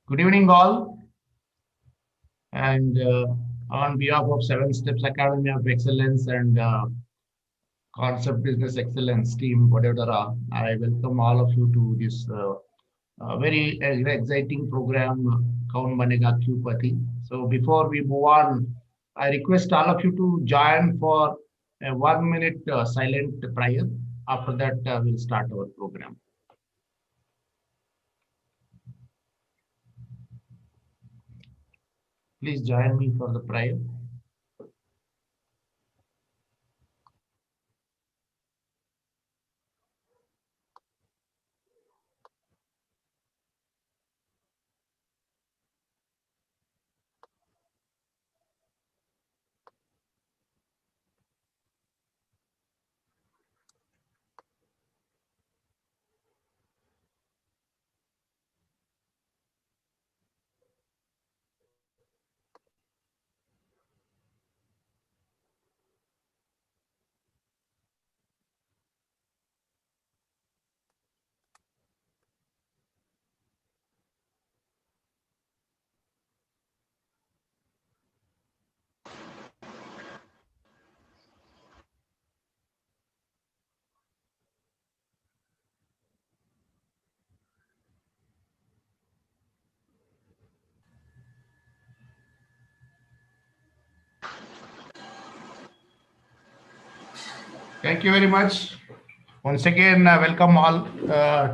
Good evening, all. And on behalf of Seven Steps Academy of Excellence and Concept Business Excellence team, Vadodara, I welcome all of you to this very exciting program, Kaun Banega Kyupati. So before we move on, I request all of you to join for a 1 minute silent prayer. After that, we'll start our program. Please join me for the prayer. Thank you very much. Once again, welcome all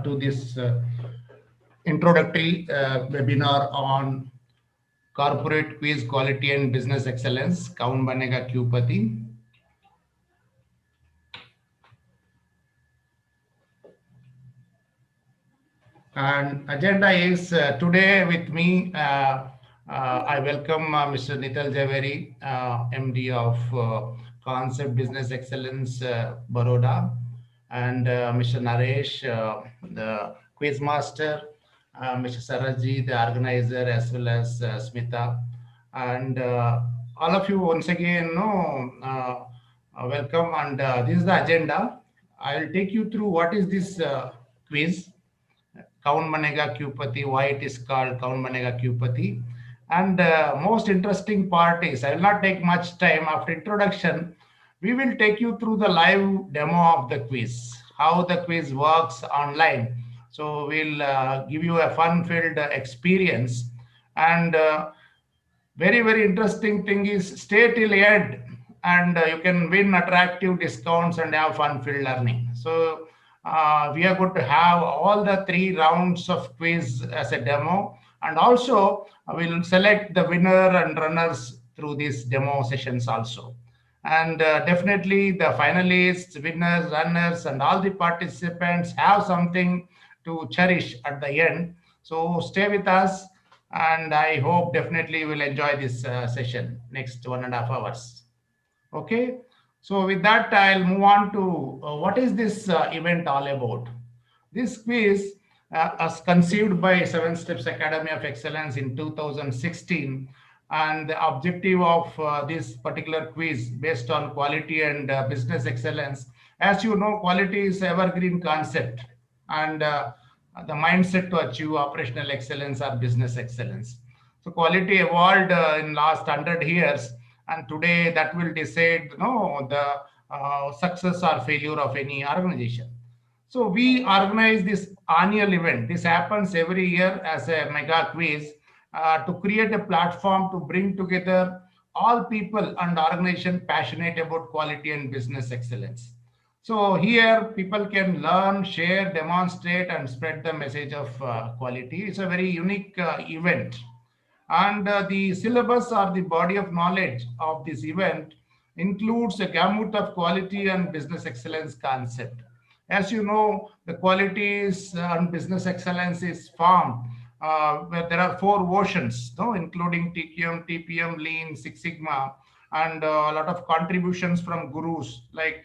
to this introductory webinar on corporate quiz quality and business excellence. Kaun Banega Kyupati. And agenda is today with me. I welcome Mr. Nital Javeri, MD of Concept Business Excellence Baroda, and Mr. Naresh, the quiz master, Mr. Saraji, the organizer, as well as Smita, and all of you once again welcome. And this is the agenda. I'll take you through what is this quiz. Kaun Manega Kyupati, why it is called Kaun Manega Kyupati. And most interesting part is, I will not take much time after introduction. We will take you through the live demo of the quiz, how the quiz works online. So we'll give you a fun-filled experience. And very, very interesting thing is stay till end and you can win attractive discounts and have fun-filled learning. So we are going to have all the 3 rounds of quiz as a demo, and also we'll select the winner and runners through these demo sessions also. And definitely the finalists, winners, runners, and all the participants have something to cherish at the end. So stay with us, and I hope definitely you will enjoy this session next 1.5 hours. Okay, so with that, I'll move on to what is this event all about? This quiz was conceived by Seven Steps Academy of Excellence in 2016, and the objective of this particular quiz based on quality and business excellence. As you know, quality is evergreen concept, and the mindset to achieve operational excellence or business excellence. So quality evolved in last 100 years, and today that will decide the success or failure of any organization. So we organize this annual event. This happens every year as a mega quiz to create a platform to bring together all people and organization passionate about quality and business excellence. So here people can learn, share, demonstrate, and spread the message of quality. It's a very unique event, and the syllabus or the body of knowledge of this event includes a gamut of quality and business excellence concept. As you know, the qualities and business excellence is formed where there are 4 oceans, no, including TQM, TPM, Lean, Six Sigma, and a lot of contributions from gurus like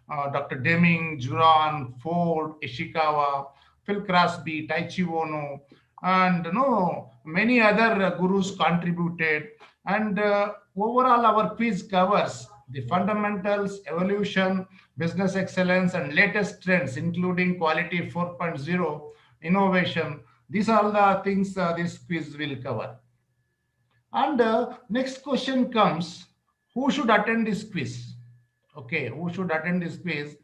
Dr. Deming, Juran, Ford, Ishikawa, Phil Crosby, Taichi Ono, and many other gurus contributed. And overall our quiz covers the fundamentals, evolution, business excellence, and latest trends including quality 4.0, innovation, These are the things this quiz will cover. And next question comes, who should attend this quiz? Okay, who should attend this quiz?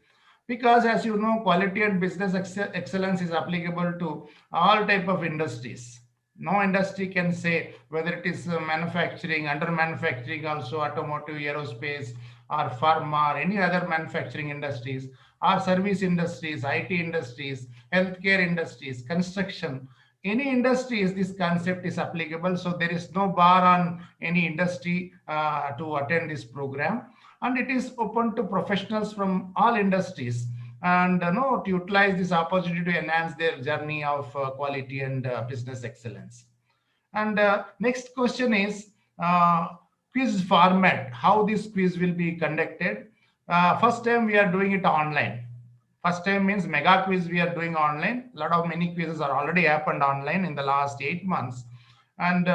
Because as you know, quality and business excellence is applicable to all type of industries. No industry can say whether it is manufacturing, under manufacturing, also automotive, aerospace, or pharma, or any other manufacturing industries, or service industries, IT industries, healthcare industries, construction, any industries, this concept is applicable. So there is no bar on any industry to attend this program, and it is open to professionals from all industries, and no, to utilize this opportunity to enhance their journey of quality and business excellence. And next question is quiz format, how this quiz will be conducted. First time we are doing it online. First time means mega quiz we are doing online. A lot of many quizzes are already happened online in the last 8 months. And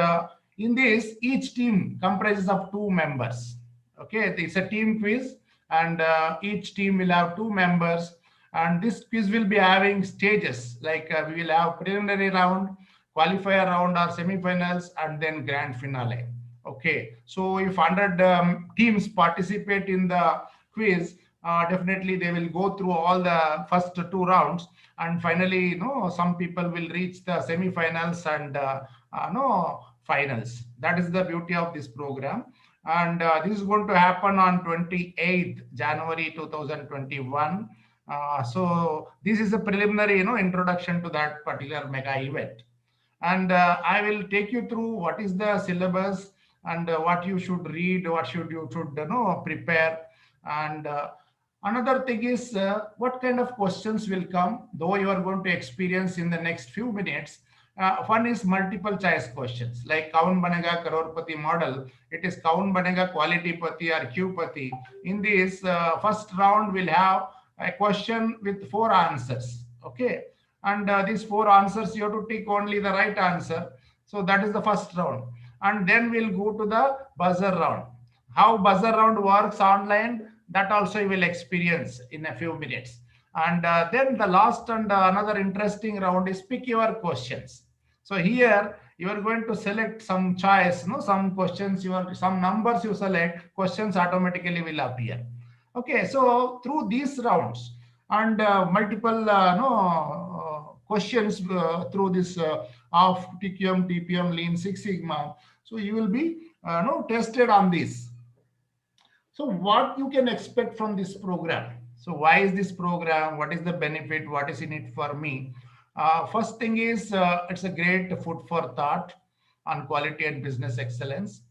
in this, each team comprises of two members. Okay, it's a team quiz, and each team will have two members. And this quiz will be having stages, like we will have preliminary round, qualifier round or semifinals, and then grand finale. Okay, so if 100 teams participate in the quiz, definitely they will go through all the first two rounds, and finally, some people will reach the semifinals and no finals. That is the beauty of this program. And this is going to happen on 28th January 2021. So this is a preliminary, introduction to that particular mega event. And I will take you through what is the syllabus, and what you should read, what should you should prepare. And another thing is what kind of questions will come, though you are going to experience in the next few minutes. One is multiple choice questions, like Kaun Banega Crorepati model. It is Kaun Banega Quality Pati or Q Pati. In this first round, we'll have a question with four answers. Okay, and these four answers you have to take only the right answer. So that is the first round, and then we'll go to the buzzer round. How buzzer round works online, that also you will experience in a few minutes. And then the last and another interesting round is pick your questions. So here you are going to select some choice, some questions, some numbers you select, questions automatically will appear. Okay, so through these rounds and multiple questions through this of TQM, TPM, Lean Six Sigma, so you will be tested on this. So what you can expect from this program? So why is this program? What is the benefit? What is in it for me? First thing is it's a great food for thought on quality and business excellence.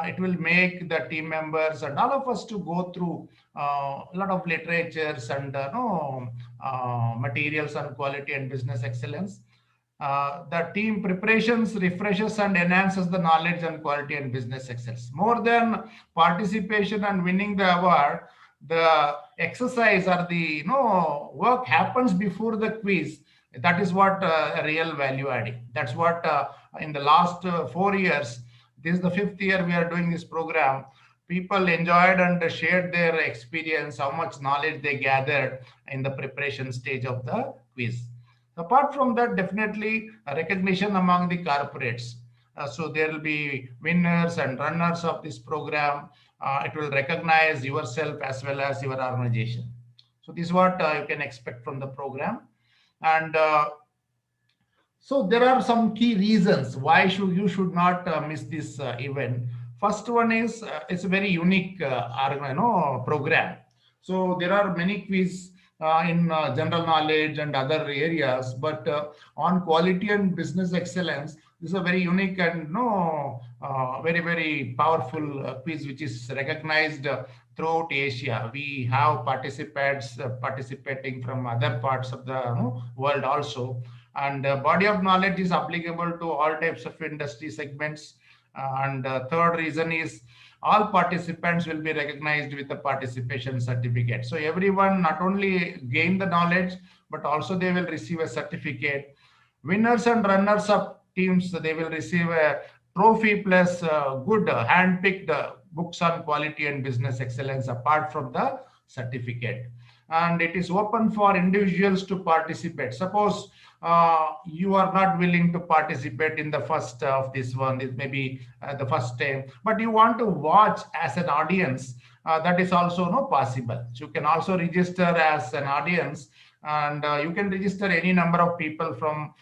It will make the team members and all of us to go through a lot of literatures and no, materials on quality and business excellence. The team preparations refreshes and enhances the knowledge and quality and business excellence. More than participation and winning the award, the exercise or the work happens before the quiz. That is what real value adding. That's what in the last 4 years, this is the fifth year we are doing this program. People enjoyed and shared their experience, how much knowledge they gathered in the preparation stage of the quiz. Apart from that, definitely recognition among the corporates. So there will be winners and runners of this program. It will recognize yourself as well as your organization. So this is what you can expect from the program. And so there are some key reasons why you should not miss this event. First one is it's a very unique program. So there are many quiz in general knowledge and other areas, but on quality and business excellence, this is a very unique and very, very powerful quiz which is recognized throughout Asia. We have participants participating from other parts of the world also, and body of knowledge is applicable to all types of industry segments. And third reason is all participants will be recognized with a participation certificate. So everyone not only gain the knowledge, but also they will receive a certificate. Winners and runners up teams, they will receive a trophy plus good hand-picked books on quality and business excellence apart from the certificate. and it is open for individuals to participate. Suppose you are not willing to participate in the first of this one, this may be the first time, but you want to watch as an audience, that is also no possible. So you can also register as an audience, and you can register any number of people from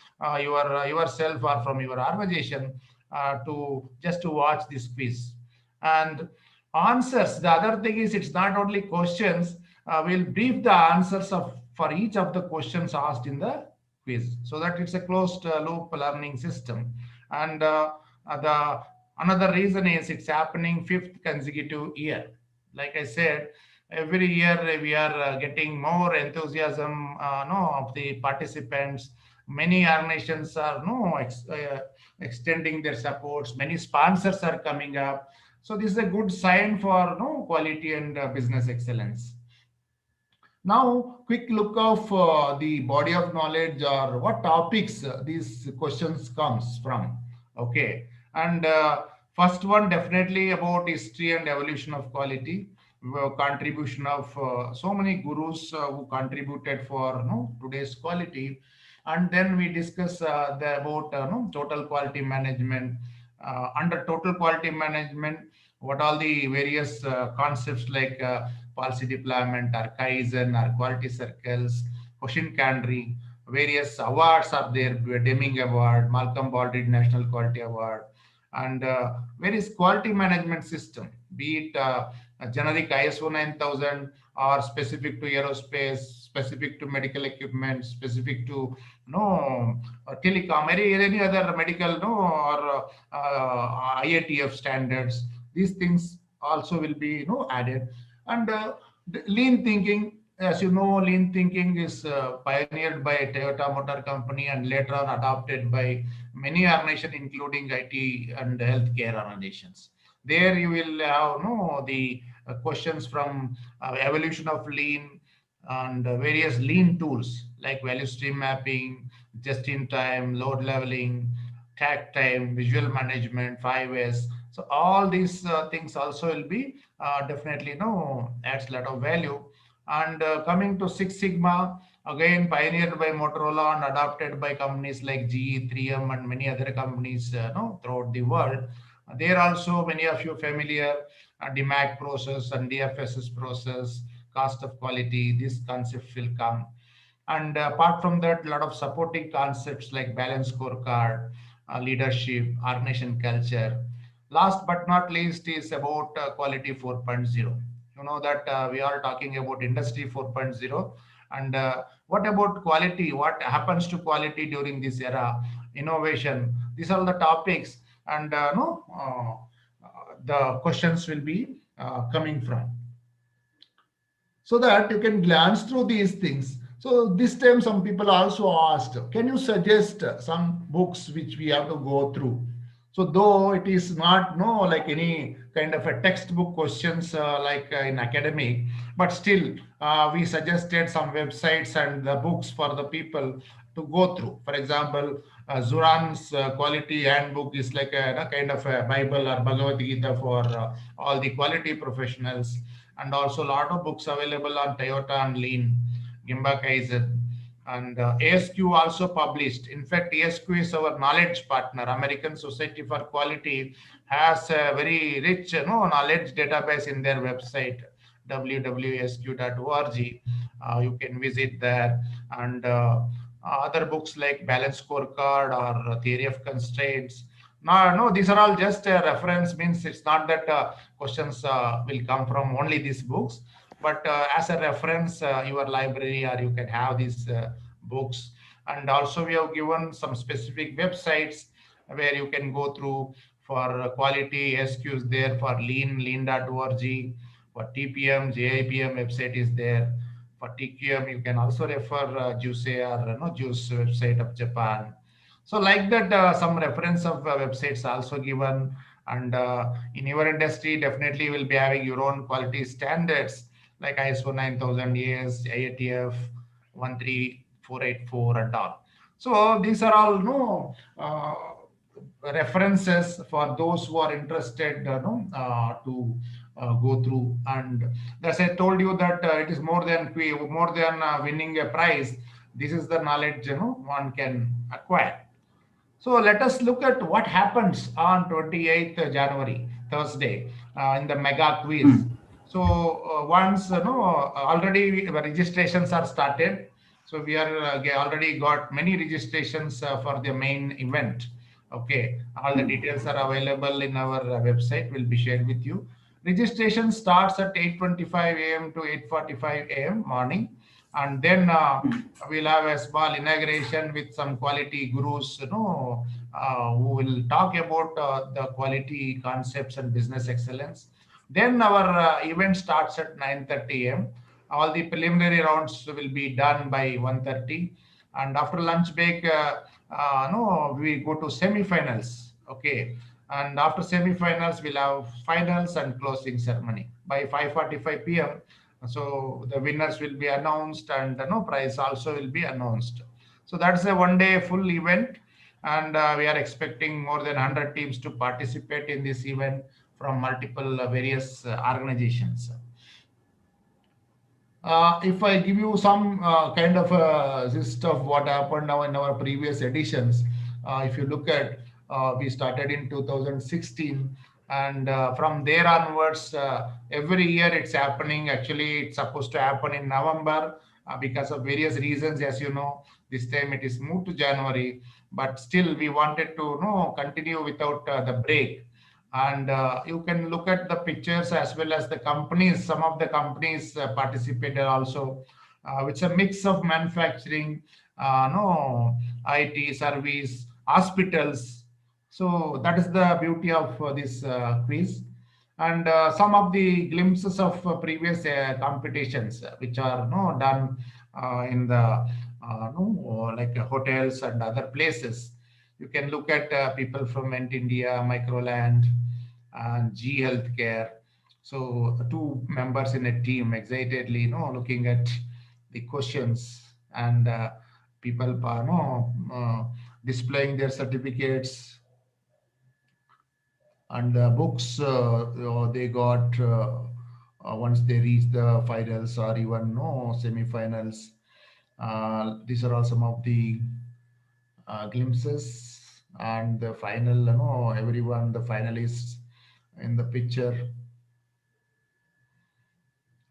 yourself or from your organization to just to watch this quiz. And answers, the other thing is it's not only questions, we'll brief the answers of for each of the questions asked in the quiz, so that it's a closed loop learning system. And the another reason is it's happening fifth consecutive year. Like I said, every year we are getting more enthusiasm no, of the participants. Many organizations are no extending their supports. Many sponsors are coming up. So this is a good sign for no quality and business excellence. Now, quick look of the body of knowledge or what topics these questions comes from. Okay, and first one definitely about history and evolution of quality, contribution of so many gurus who contributed for today's quality, and then we discuss about total quality management. Under total quality management, what all the various concepts like policy deployment or Kaizen or quality circles, Hoshin Kanri, various awards are there, Deming Award, Malcolm Baldrige National Quality Award, and various quality management system, be it a generic ISO 9000 or specific to aerospace, specific to medical equipment, specific to telecom, any other medical or IATF standards. These things also will be added. And lean thinking, as you know, lean thinking is pioneered by Toyota Motor Company and later on adopted by many organizations, including IT and healthcare organizations. There you will have the questions from evolution of lean and various lean tools like value stream mapping, just in time, load leveling, tag time, visual management, 5S. So all these things also will be definitely adds a lot of value. And coming to Six Sigma, again pioneered by Motorola and adopted by companies like GE, 3M, and many other companies throughout the world. There also many of you familiar DMAC process and DFSS process, cost of quality. These concepts will come. And apart from that, a lot of supporting concepts like balance scorecard, leadership, organization culture. Last but not least is about quality 4.0. You know that we are talking about industry 4.0. And what about quality? What happens to quality during this era? Innovation. These are the topics, and no, the questions will be coming from, so that you can glance through these things. So this time some people also asked, can you suggest some books which we have to go through? So though it is not no like any kind of a textbook questions like in academic, but still we suggested some websites and the books for the people to go through. For example, Zuran's quality handbook is like a kind of a Bible or Bhagavad Gita for all the quality professionals. And also a lot of books available on Toyota and Lean, Gimba Kaizen, and ASQ also published. In fact, ASQ is our knowledge partner. American Society for Quality has a very rich knowledge database in their website, www.asq.org. You can visit there. And other books like Balance Scorecard or Theory of Constraints. No, no, these are all just a reference, means it's not that questions will come from only these books, but as a reference, your library, or you can have these books. And also we have given some specific websites where you can go through for quality SQs there, for lean, lean.org, for TPM, JIPM website is there. For TQM, you can also refer JUICE or JUICE website of Japan. So like that, some reference of websites also given. And in your industry, definitely will be having your own quality standards like ISO 9000 AS, IATF 13484 and all. So these are all references for those who are interested to go through. And as I told you that it is more than winning a prize. This is the knowledge one can acquire. So let us look at what happens on 28th January, Thursday, in the mega quiz. Hmm. So once already the registrations are started. So we are already got many registrations for the main event. Okay, all the Hmm. details are available in our website. Will be shared with you. Registration starts at 8:25 a.m. to 8:45 a.m. morning, and then we'll have a small inauguration with some quality gurus, who will talk about the quality concepts and business excellence. Then our event starts at 9:30 a.m. All the preliminary rounds will be done by 1:30, and after lunch break, no, we go to semi-finals. Okay, and after semi-finals, we'll have finals and closing ceremony by 5:45 p.m. So the winners will be announced, and no prize also will be announced. So that's a one-day full event, and we are expecting more than 100 teams to participate in this event from multiple various organizations. If I give you some kind of a gist of what happened now in our previous editions, if you look at, we started in 2016, and from there onwards, every year it's happening. Actually, it's supposed to happen in November because of various reasons, as you know. This time it is moved to January, but still we wanted to continue without the break. And you can look at the pictures as well as the companies. Some of the companies participated also, which a mix of manufacturing, no IT service, hospitals. So that is the beauty of this quiz. And some of the glimpses of previous competitions which are done in the no, like hotels and other places. You can look at people from Ent India, Microland, and G Healthcare. So two members in a team excitedly, looking at the questions, and people, displaying their certificates and books they got once they reach the finals or even no semi-finals. These are all some of the glimpses, and the final, everyone, the finalists in the picture,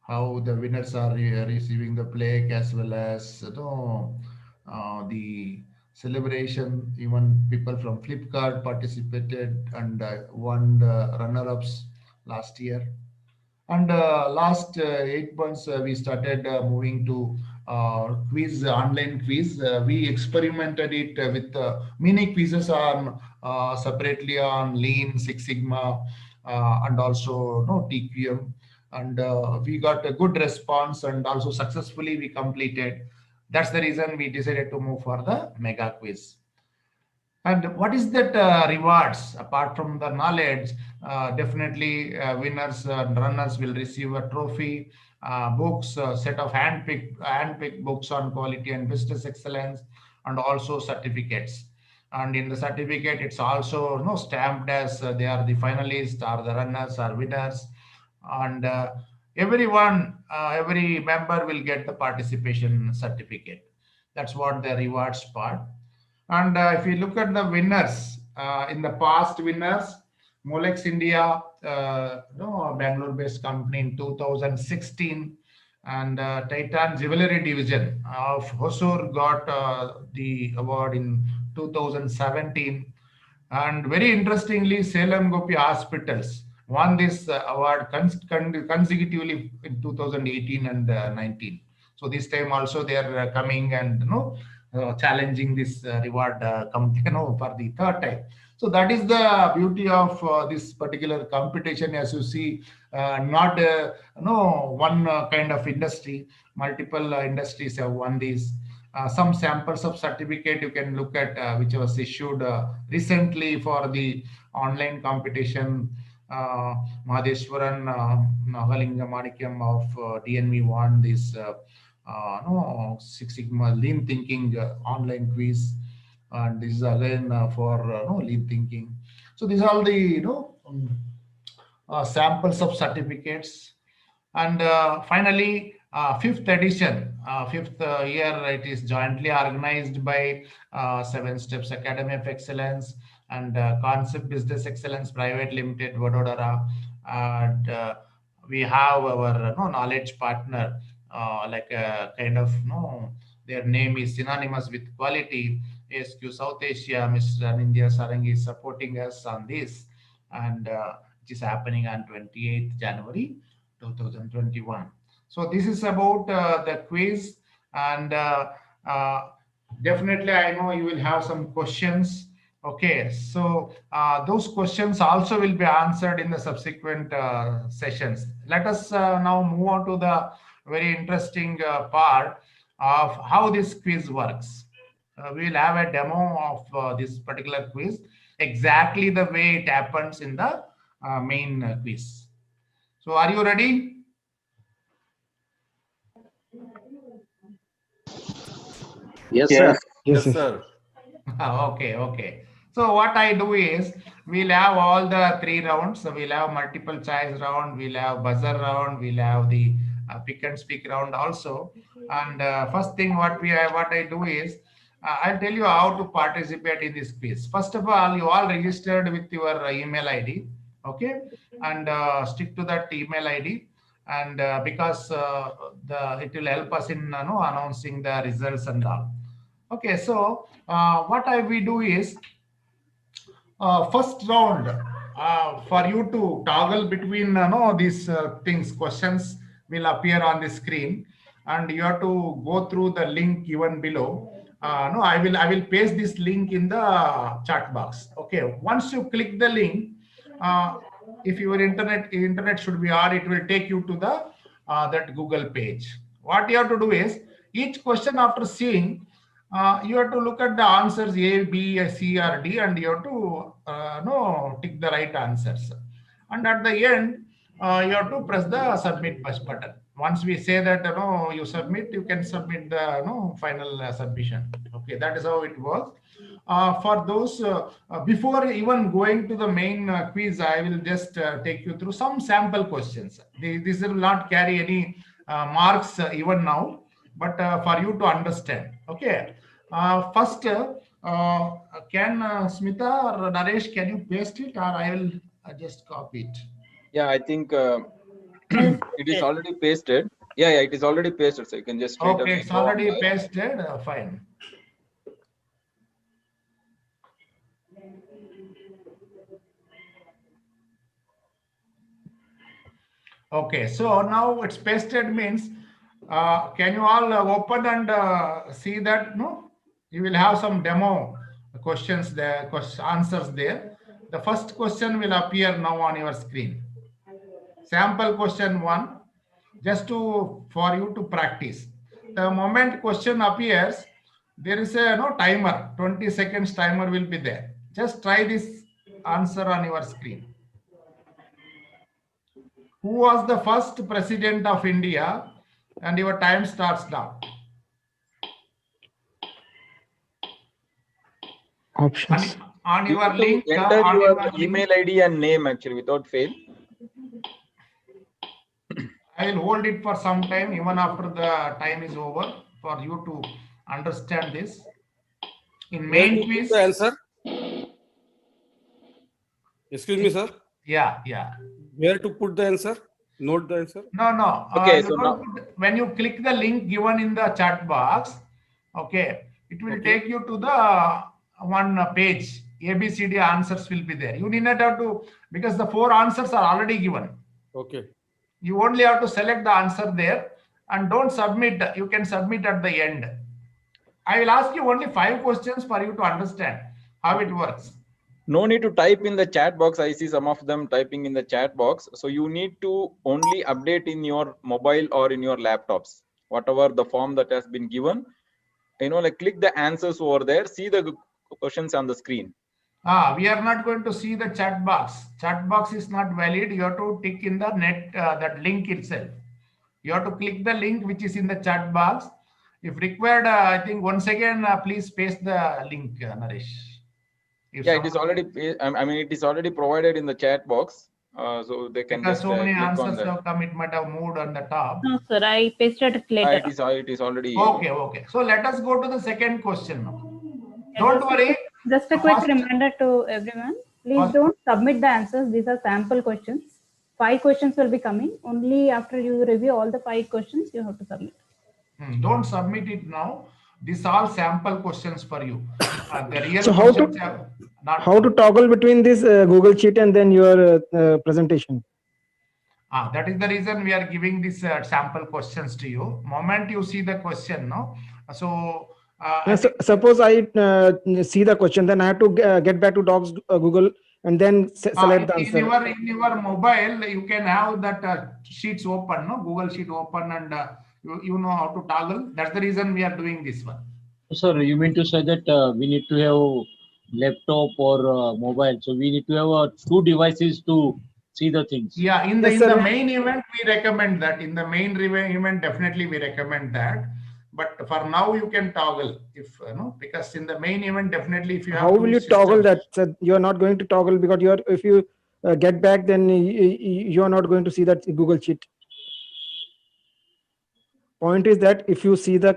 how the winners are receiving the plaque, as well as the celebration. Even people from Flipkart participated and won the runner-ups last year. And last 8 months, we started moving to quiz, online quiz. We experimented it with mini quizzes on separately on Lean, Six Sigma, and also TQM. And we got a good response, and also successfully we completed. That's the reason we decided to move for the mega quiz. And what is that rewards apart from the knowledge? Definitely, winners and runners will receive a trophy, books, set of handpicked books on quality and business excellence, and also certificates. And in the certificate, it's also stamped as they are the finalists, or the runners, or winners, and every member will get the participation certificate. That's what the rewards part. And if you look at the winners, in the past winners, Molex India, no, Bangalore-based company in 2016, and Titan Jewelry Division of Hosur got the award in 2017. And very interestingly, Salem Gopi Hospitals won this award consecutively in 2018 and 19. So this time also they are coming and challenging this reward for the third time. So that is the beauty of this particular competition. As you see, not no one kind of industry, multiple industries have won these. Some samples of certificate you can look at, which was issued recently for the online competition. Mahadeshwaran Nagalinga Manikyam of DNV won this no, Six Sigma Lean Thinking online quiz, and this is again for no, Lean Thinking. So these are all the samples of certificates, and finally, fifth edition, fifth year, it is jointly organized by Seven Steps Academy of Excellence and Concept Business Excellence Private Limited, Vadodara. And we have our knowledge partner, like a kind of their name is synonymous with quality. ASQ South Asia, Mr. Anindya Sarangi is supporting us on this, and which is happening on 28th January 2021. So this is about the quiz, and definitely I know you will have some questions. Okay, so those questions also will be answered in the subsequent sessions. Let us now move on to the very interesting part of how this quiz works. We will have a demo of this particular quiz, exactly the way it happens in the main quiz. So are you ready? Yes, sir. Yes, sir. Okay. So what I do is we'll have all the three rounds. So we'll have multiple choice round, we'll have buzzer round, we'll have the pick and speak round also. And first thing what I do is I'll tell you how to participate in this quiz. First of all, you all registered with your email ID, okay, and stick to that email ID. And because the it will help us in announcing the results and all. Okay, so we do is first round for you to toggle between no these things. Questions will appear on the screen, and you have to go through the link given below. No, I will paste this link in the chat box. Okay, once you click the link, if your internet should be on, it will take you to the that Google page. What you have to do is each question after seeing, you have to look at the answers A, B, C, or D, and you have to no tick the right answers. And at the end, you have to press the submit button. Once we say that you submit, you can submit the final submission. Okay, that is how it works. For those before even going to the main quiz, I will just take you through some sample questions. This will not carry any marks even now, but for you to understand. Okay. First, can Smita or Naresh, can you paste it, or I will just copy it? Yeah, I think it is already pasted. Yeah, it is already pasted. So you can just straight away it's go already online. pasted. Fine. Okay, so now it's pasted means, can you all open and see that? No, you will have some demo questions there, answers there. The first question will appear now on your screen. Sample question 1, just for you to practice. The moment question appears, there is a timer, 20 seconds timer will be there. Just try this answer on your screen. Who was the first president of India? And your time starts now. Options. On your link, enter your email ID and name actually without fail. I will hold it for some time, even after the time is over, for you to understand this. In main quiz, the answer. Excuse me, sir. Yeah. Where to put the answer? Note the answer. No. Okay, so now, when you click the link given in the chat box, okay, it will take you to the one page. ABCD answers will be there. You need not have to, because the 4 answers are already given. Okay. You only have to select the answer there and don't submit. You can submit at the end. I will ask you only 5 questions for you to understand how it works. No need to type in the chat box. I see some of them typing in the chat box. So you need to only update in your mobile or in your laptops, whatever the form that has been given. Like click the answers over there. See the questions on the screen. We are not going to see the chat box. Chat box is not valid. You have to tick in the net that link itself. You have to click the link which is in the chat box. If required, I think once again, please paste the link, Naresh. It is already. I mean, it is already provided in the chat box. So they can Because just so many click on answers that. have come, it might have moved on the top. No, sir. I pasted it later. It is already. Okay, okay. So let us go to the second question now. Yeah, Don't worry. Just a quick First- reminder to everyone. Please First- don't submit the answers. These are sample questions. 5 questions will be coming. Only after you review all the 5 questions, you have to submit. Don't submit it now. These are sample questions for you. The real So how to- questions have not. How to toggle between this Google Sheet and then your presentation? That is the reason we are giving these sample questions to you. Moment you see the question, no. So. Suppose I see the question, then I have to get back to Docs Google and then select the answer. In your mobile, you can have that sheets open, no, Google Sheet open, and you know how to toggle. That's the reason we are doing this one. Sir, you mean to say that we need to have laptop or mobile? So we need to have 2 devices to see the things. Yeah, in Yes, the sir. main event, we recommend that. In the main event, definitely we recommend that. But for now, you can toggle if because in the main event, definitely if you have. How will you toggle that? So you are not going to toggle because if you get back, then you are not going to see that Google Sheet. Point is that if you see the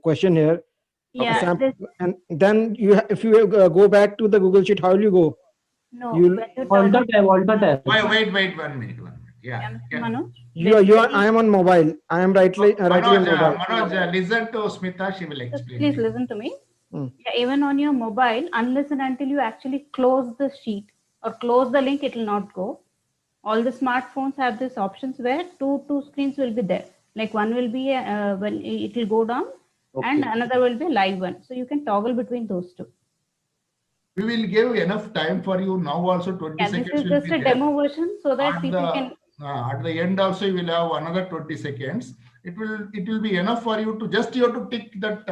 question here, Yeah. and then if you go back to the Google Sheet, how will you go? No. You'll- when you toggle- Wait, 1 minute. Yeah. Yeah, Mr. Yeah. Manoj. You are. I am on mobile. I am rightly on mobile. Manoj, listen to Smita. She will Just explain. please listen to me. Hmm. Yeah, even on your mobile, unless and until you actually close the sheet or close the link, it will not go. All the smartphones have these options where two screens will be there. Like one will be when it will go down, and another will be a live one. So you can toggle between those two. We will give enough time for you now. Also, 20 Yeah, this seconds is will just be a there. demo version so that people can. At the end also, you will have another 20 seconds. It will be enough for you to just you have to tick that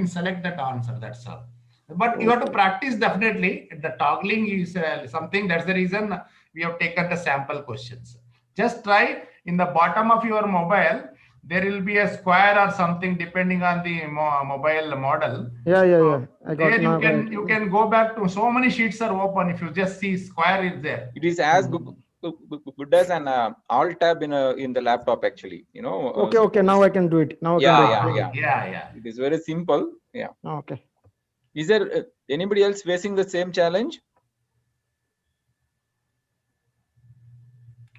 select that answer. That's all. But you have to practice definitely. The toggling is something. That's the reason we have taken the sample questions. Just try in the bottom of your mobile. There will be a square or something depending on the mobile model. Yeah. I got There now. you can go back to so many sheets are open. If you just see square is there. It is as good as an alt tab in the laptop actually. Okay. Now I can do it. Now I can do it. Yeah. It is very simple. Yeah. Okay. Is there anybody else facing the same challenge?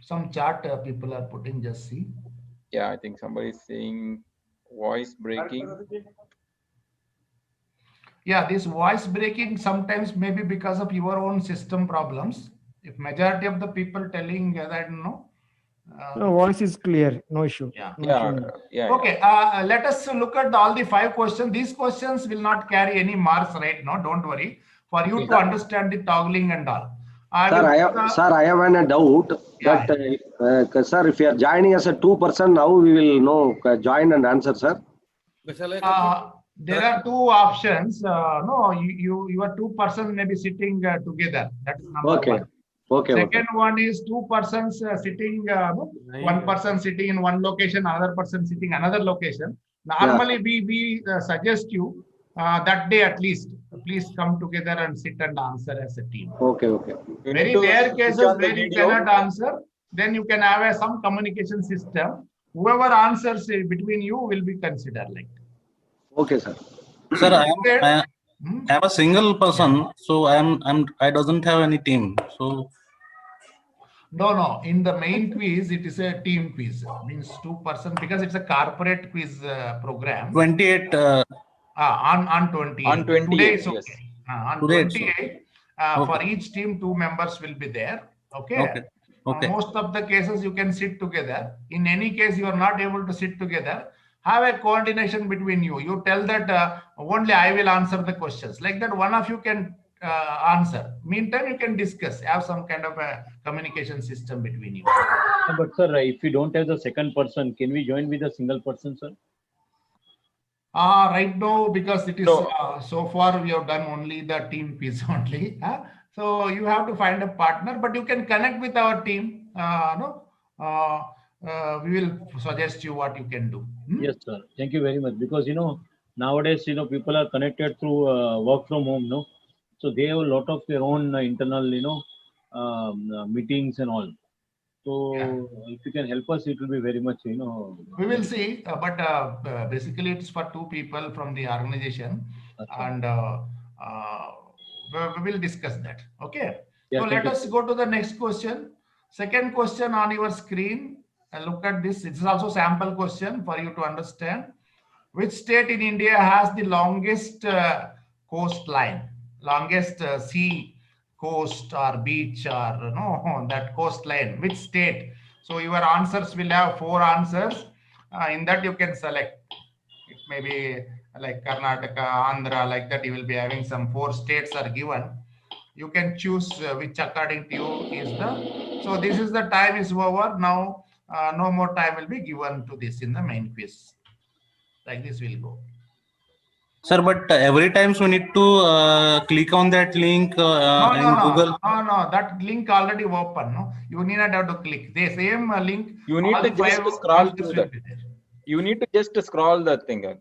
Some chart people are putting, just see. Yeah, I think somebody is saying voice breaking. Yeah, this voice breaking sometimes maybe because of your own system problems. If majority of the people telling that no. No, voice is clear. No issue. Yeah. No issue. Yeah. Okay, let us look at all the 5 questions. These questions will not carry any marks right now. Don't worry. For you to understand the toggling and all. I have a doubt that, sir, if you are joining as a 2-person, how we will know join and answer, sir? There are 2 options. No, you are 2 persons maybe sitting together. That's number 1. Second one is 2 persons sitting, 1 person sitting in one location, another person sitting another location. Normally, we suggest you that day at least, please come together and sit and answer as a team. Okay. Very rare cases where you cannot answer, then you can have some communication system. Whoever answers between you will be considered like that. Okay, sir. Sir, I am a single person, so I doesn't have any team. So no. In the main quiz, it is a team quiz. Means 2 persons because it's a corporate quiz program. 28. On 28. On 28. Today is okay. Yes. On Today 28, for each team 2 members will be there. Okay. Most of the cases you can sit together. In any case, you are not able to sit together. Have a coordination between you. You tell that only I will answer the questions. Like that, one of you can answer. Meantime, you can discuss. Have some kind of a communication system between you. But sir, if we don't have the second person, can we join with a single person, sir? Right now, because it is so far we have done only the team piece only. So you have to find a partner, but you can connect with our team. We will suggest you what you can do. Yes, sir. Thank you very much. Because nowadays people are connected through work from home, so they have a lot of their own internal meetings and all. So if you can help us, it will be very much, We will see, but basically it's for two people from the organization, and we will discuss that. Okay. Yeah, So thank let you. us go to the next question. Second question on your screen. Look at this. It's also sample question for you to understand. Which state in India has the longest coastline, longest sea coast or beach or no that coastline? Which state? So your answers will have 4 answers. In that you can select. It may be like Karnataka, Andhra, like that. You will be having some 4 states are given. You can choose which according to you is the. So this is the time is over now. No more time will be given to this in the main quiz. Like this will go. Sir, but every time we need to click on that link in Google. No. That link already open. No, you need not have to click. The same link. You need all to the just 5 scroll answers through will that. be there. You need to just scroll that thing.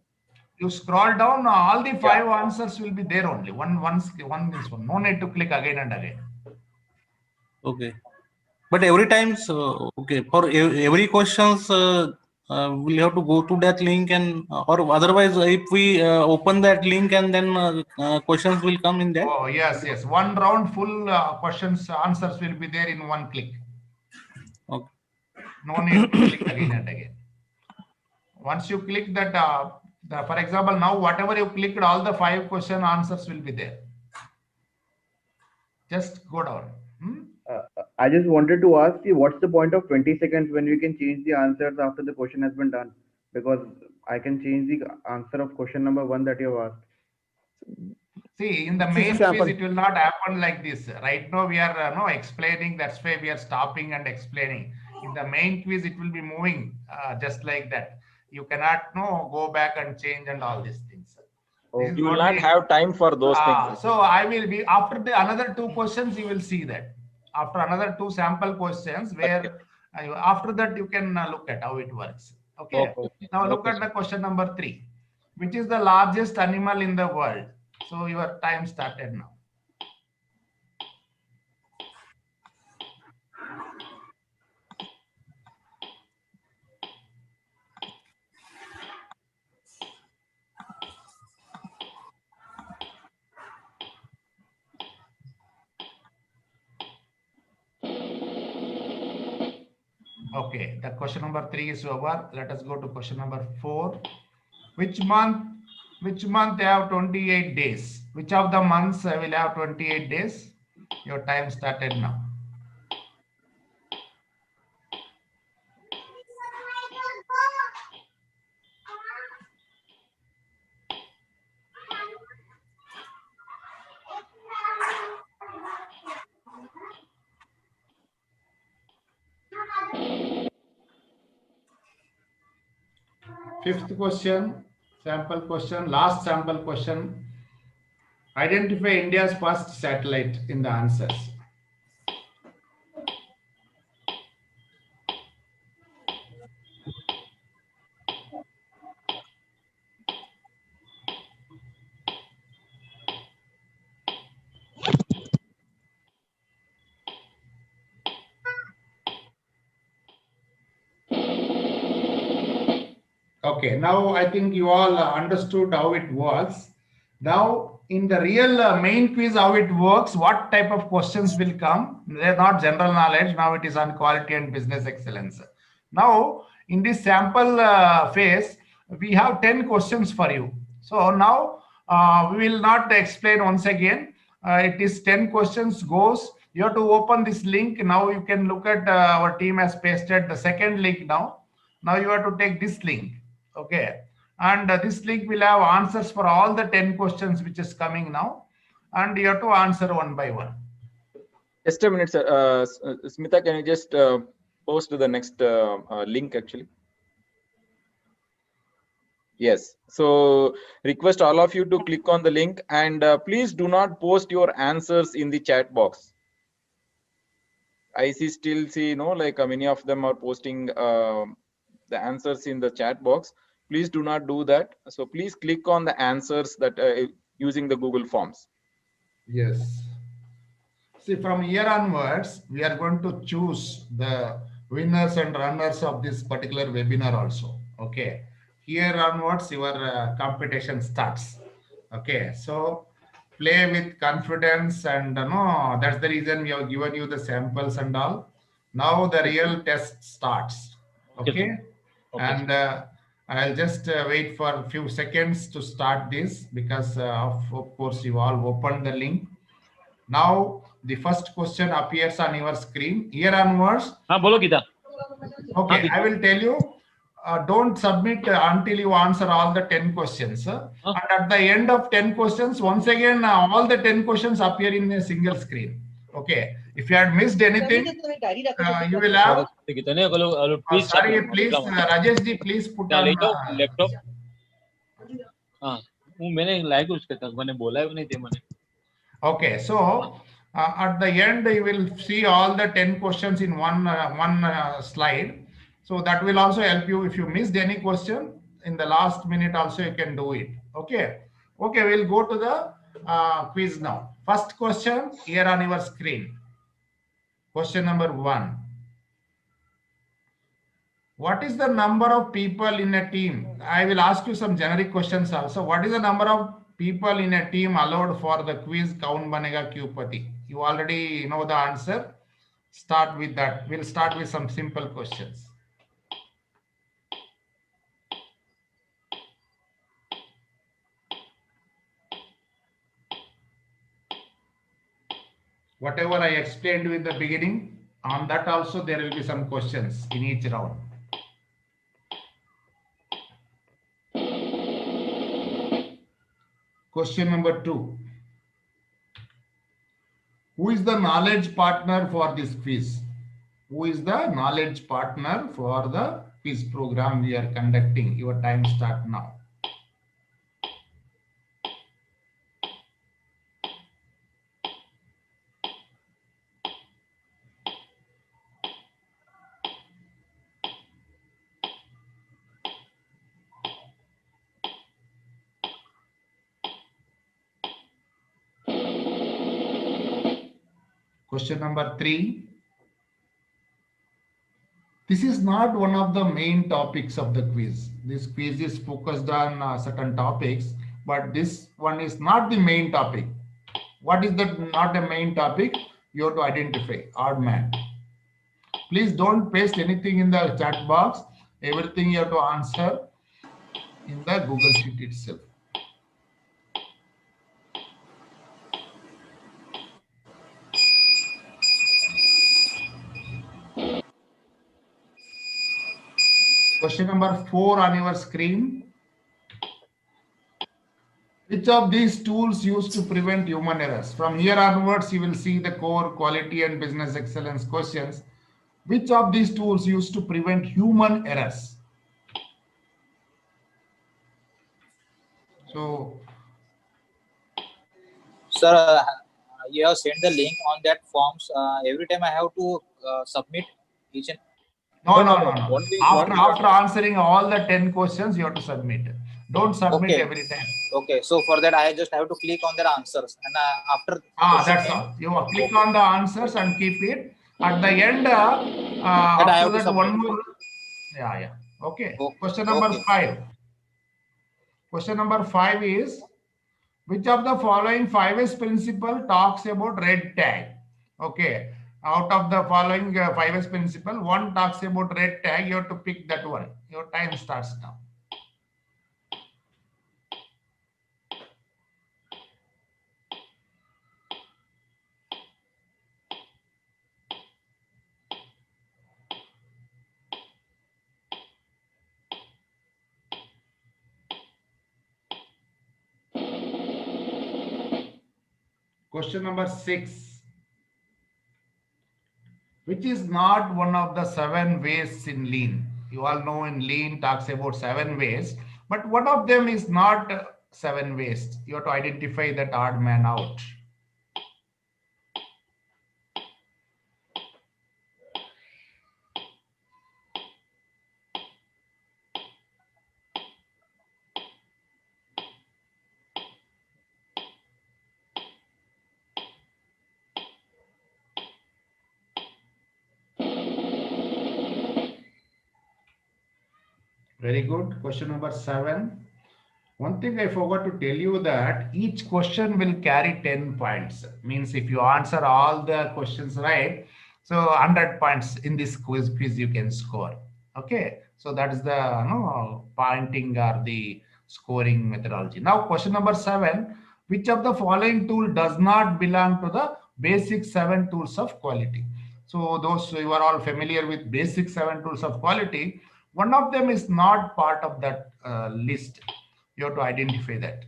You scroll down. All the 5 answers will be there only. One this one. No need to click again and again. Okay. But every time, so okay, for every questions, we'll have to go to that link, and or otherwise, if we open that link and then questions will come in that. Oh yes. One round full questions answers will be there in one click. Okay. No need to click again and again. Once you click that, for example, now whatever you clicked, all the 5 question answers will be there. Just go down. I just wanted to ask you, what's the point of 20 seconds when we can change the answers after the question has been done? Because I can change the answer of question number 1 that you have asked. See, in the main quiz, it will not happen like this. Right now, we are explaining. That's why we are stopping and explaining. In the main quiz, it will be moving just like that. You cannot go back and change and all these things. You will not have time for those things. So I will be after the another 2 questions. You will see that after another 2 sample questions where after that you can look at how it works. Okay. Now look at the question number 3. Which is the largest animal in the world? So your time started now. Okay, the question number 3 is over. Let us go to question number 4. Which month have 28 days? Which of the months will have 28 days? Your time started now. Fifth question, sample question, last sample question. Identify India's first satellite in the answers. Okay, now I think you all understood how it works. Now, in the real main quiz, how it works, what type of questions will come? They're not general knowledge. Now it is on quality and business excellence. Now, in this sample phase, we have 10 questions for you. So now we will not explain once again. It is 10 questions goes. You have to open this link. Now you can look at our team has pasted the second link now. Now you have to take this link. Okay. And this link will have answers for all the 10 questions which is coming now. And you have to answer one by one. Just a minute, sir. Smita, can you just post to the next link actually? Yes. So request all of you to click on the link, and please do not post your answers in the chat box. I still see, like many of them are posting the answers in the chat box. Please do not do that. So please click on the answers that using the Google Forms. Yes. See, from here onwards, we are going to choose the winners and runners of this particular webinar also. Okay. Here onwards, your competition starts. Okay. So play with confidence, and no, that's the reason we have given you the samples and all. Now the real test starts. Okay, Okay. sir. Okay, And I'll just wait for a few seconds to start this, because of course you all opened the link. Now the first question appears on your screen. Here onwards, हाँ बोलो Gita. okay, I will tell you, don't submit until you answer all the 10 questions. And at the end of 10 questions, once again, all the 10 questions appear in a single screen. Okay. If you had missed anything, you will have. Gita ने बोलो please. Sorry, please, Rajesh ji, please put on. Laptop. हाँ, वो मैंने like उसके तक मैंने बोला है नहीं थे मैंने. Okay, so at the end you will see all the 10 questions in one slide. So that will also help you. If you missed any question in the last minute, also you can do it. Okay. Okay, we'll go to the quiz now. First question here on your screen. Question number 1. What is the number of people in a team? I will ask you some generic questions also. What is the number of people in a team allowed for the quiz Kaun Banega Kyupati? You already know the answer. Start with that. We'll start with some simple questions. Whatever I explained in the beginning, on that also there will be some questions in each round. Question number 2. Who is the knowledge partner for this quiz? Who is the knowledge partner for the quiz program we are conducting? Your time start now. Question number 3. This is not one of the main topics of the quiz. This quiz is focused on certain topics, but this one is not the main topic. What is that not a main topic? You have to identify. Odd man. Please don't paste anything in the chat box. Everything you have to answer in the Google Sheet itself. Question number 4 on your screen. Which of these tools used to prevent human errors? From here onwards, you will see the core quality and business excellence questions. Which of these tools used to prevent human errors? So, sir, you have sent the link on that forms. Every time I have to submit each and. No. Only After answering all the 10 questions, you have to submit. Don't submit every time. Okay, so for that I just have to click on their answers, and after. That's all. You click on the answers and keep it. At the end, after that one more. Yeah. Okay. Question number 5. Question number 5 is, which of the following 5S principle talks about red tag? Okay. Out of the following 5S principle, one talks about red tag. You have to pick that one. Your time starts now. Question number 6. Which is not one of the 7 ways in lean? You all know in lean talks about 7 ways, but one of them is not 7 ways. You have to identify that odd man out. Very good. Question number 7. One thing I forgot to tell you that each question will carry 10 points. Means if you answer all the questions right, so 100 points in this quiz you can score. Okay. So that is the pointing or the scoring methodology. Now question number 7. Which of the following tool does not belong to the basic 7 tools of quality? So those you are all familiar with basic 7 tools of quality. One of them is not part of that list. You have to identify that.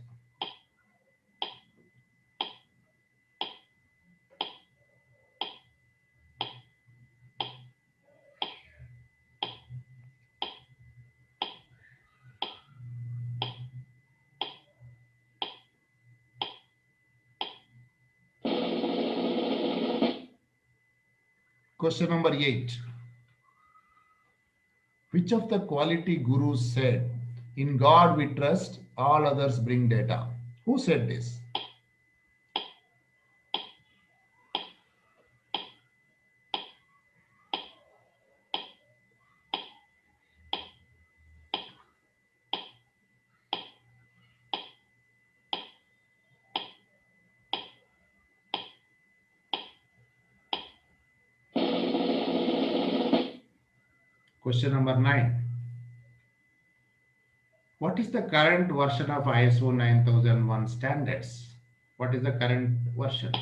Question number 8. Which of the quality gurus said, "In God we trust, all others bring data"? Who said this? Question number 9. What is the current version of ISO 9001 standards? What is the current version?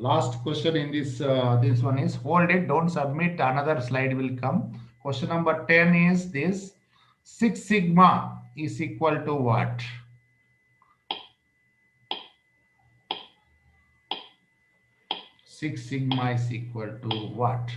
Last question in this one is, hold it, don't submit, another slide will come. Question number 10 is this: 6 sigma is equal to what? Six sigma is equal to what?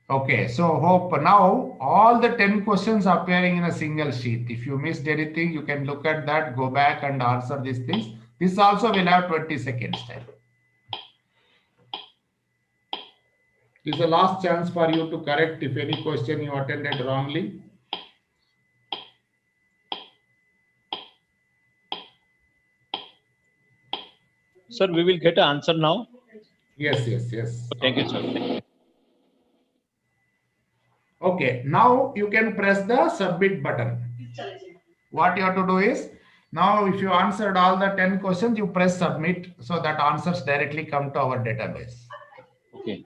Okay, so hope now all the 10 questions appearing in a single sheet. If you missed anything, you can look at that, go back and answer these things. This also will have 20 seconds time. This is the last chance for you to correct if any question you attended wrongly. Sir, we will get an answer now. Yes, yes, yes. Thank you, sir. Okay, now you can press the submit button. What you have to do is, now if you answered all the 10 questions, you press submit, so that answers directly come to our database. Okay.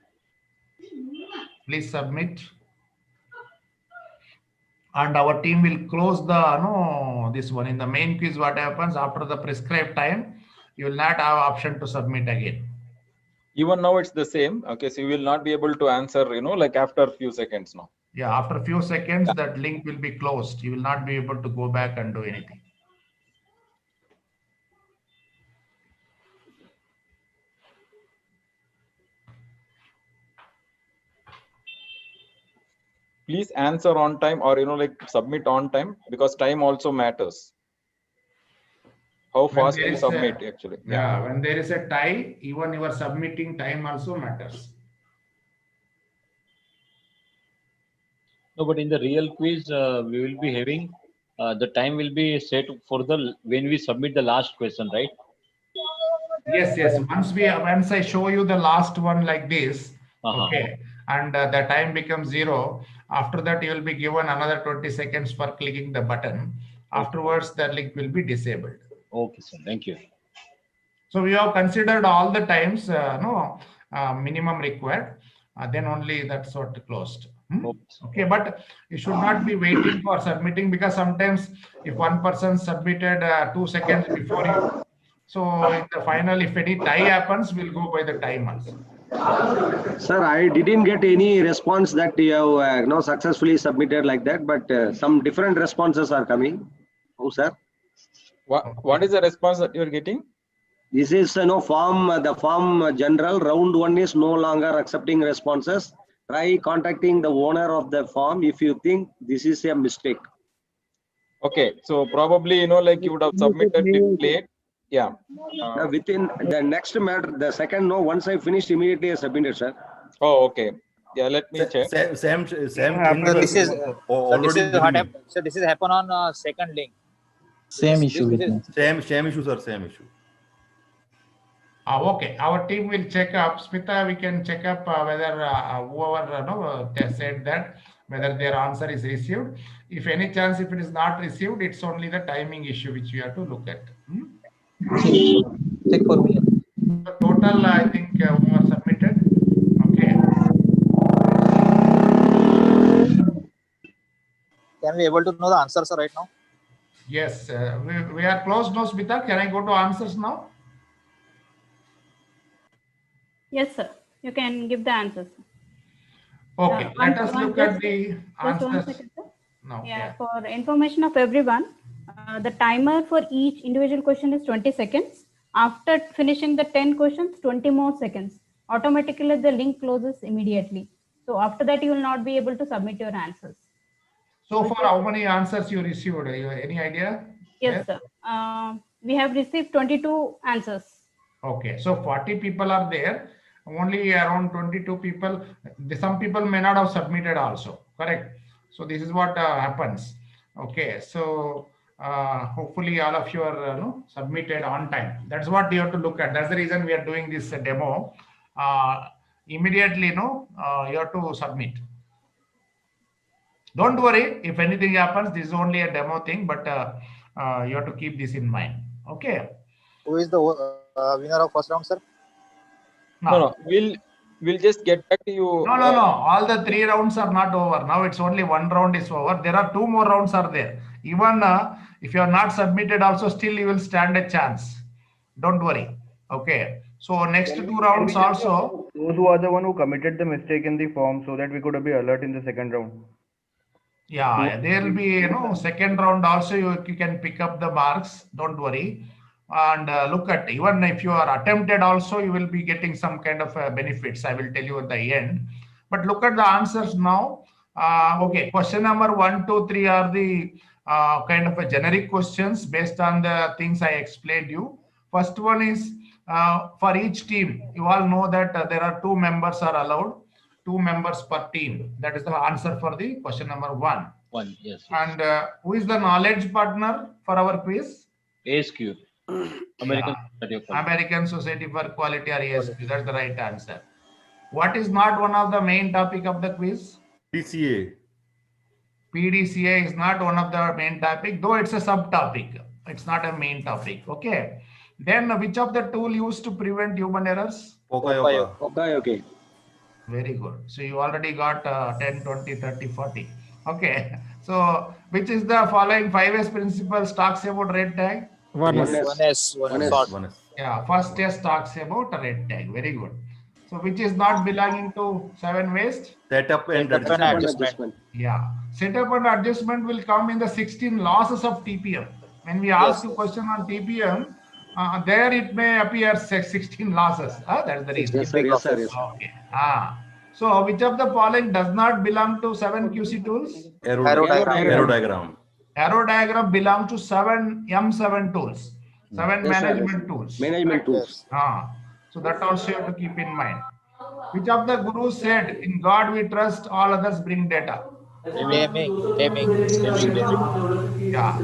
Please submit. And our team will close the this one. In the main quiz, what happens after the prescribed time, you will not have option to submit again. Even now it's the same. Okay, so you will not be able to answer, like after a few seconds now. Yeah, after a few seconds, that link will be closed. You will not be able to go back and do anything. Please answer on time, or submit on time, because time also matters. How fast you submit actually. Yeah, when there is a tie, even your submitting time also matters. No, but in the real quiz, we will be having the time will be set for when we submit the last question, right? Yes, yes. Once I show you the last one like this, okay, and the time becomes 0. After that, you will be given another 20 seconds for clicking the button. Afterwards, the link will be disabled. Okay, sir. Thank you. So we have considered all the times, minimum required. Then only that's what closed. Okay, but you should not be waiting for submitting, because sometimes if one person submitted 2 seconds before you, so in the final, if any tie happens, we'll go by the time also. Sir, I didn't get any response that you have successfully submitted like that, but some different responses are coming. Oh, sir. What is the response that you're getting? This is form, the form general. Round 1 is no longer accepting responses. Try contacting the owner of the form if you think this is a mistake. Okay, so probably like you would have submitted it late. Yeah. Within the next matter, the second no, once I finished, immediately I submitted, sir. Oh, okay. Yeah, let me check. Same So thing. this is Already what beginning. happened. So this is happen on second link. Same This- issue this with is- me. Same issue, sir. Same issue. Okay, our team will check up. Smita, we can check up whether whoever they said that whether their answer is received. If any chance, if it is not received, it's only the timing issue which we have to look at. Check for me. The total, I think, who are submitted. Okay. Can we able to know the answers right now? Yes, we are close now, Smita. Can I go to answers now? Yes, sir. You can give the answers. Okay, let us look at the Just 1 answers. second, sir. No, Yeah, for information of everyone, the timer for each individual question is 20 seconds. After finishing the 10 questions, 20 more seconds. Automatically, the link closes immediately. So after that, you will not be able to submit your answers. So far, how many answers you received? Any idea? Yes, sir. We have received 22 answers. Okay, so 40 people are there. Only around 22 people. Some people may not have submitted also. Correct. So this is what happens. Okay, so hopefully all of you are submitted on time. That's what you have to look at. That's the reason we are doing this demo. Immediately, you have to submit. Don't worry if anything happens. This is only a demo thing, but you have to keep this in mind. Okay. Who is the winner of first round, sir? No, we'll just get back to you. No. All the 3 rounds are not over. Now it's only 1 round is over. There are 2 more rounds are there. Even if you are not submitted also, still you will stand a chance. Don't worry. Okay. So next 2 rounds also. Those who are the one who committed the mistake in the form, so that we could be alert in the second round. Yeah, there will be, second round also you can pick up the marks. Don't worry. And look at, even if you are attempted also, you will be getting some kind of benefits. I will tell you at the end. But look at the answers now. Okay, question number 1, 2, 3 are the kind of a generic questions based on the things I explained you. First one is for each team. You all know that there are 2 members are allowed. 2 members per team. That is the answer for the question number 1. Yes. And who is the knowledge partner for our quiz? ASQ. American Society of Quality. American Society for Quality, or ASQ. That's the right answer. What is not one of the main topic of the quiz? PDCA. PDCA is not one of the main topic, though it's a subtopic. It's not a main topic. Okay. Then which of the tool used to prevent human errors? Okay. Very good. So you already got 10, 20, 30, 40. Okay. So which is the following 5S principles talks about red tag? One S. Yeah, first S talks about a red tag. Very good. So which is not belonging to 7 waste? Setup and adjustment. Yeah. Setup and adjustment will come in the 16 losses of TPM. When we ask you question on TPM, there it may appear 16 losses. That's the reason. Yes, sir. Okay. So which of the following does not belong to 7 QC tools? Arrow diagram. Arrow diagram belong to 7 M7 tools. 7 management tools. Management tools. So that also you have to keep in mind. Which of the gurus said, in God we trust, all others bring data? Deming. Yeah.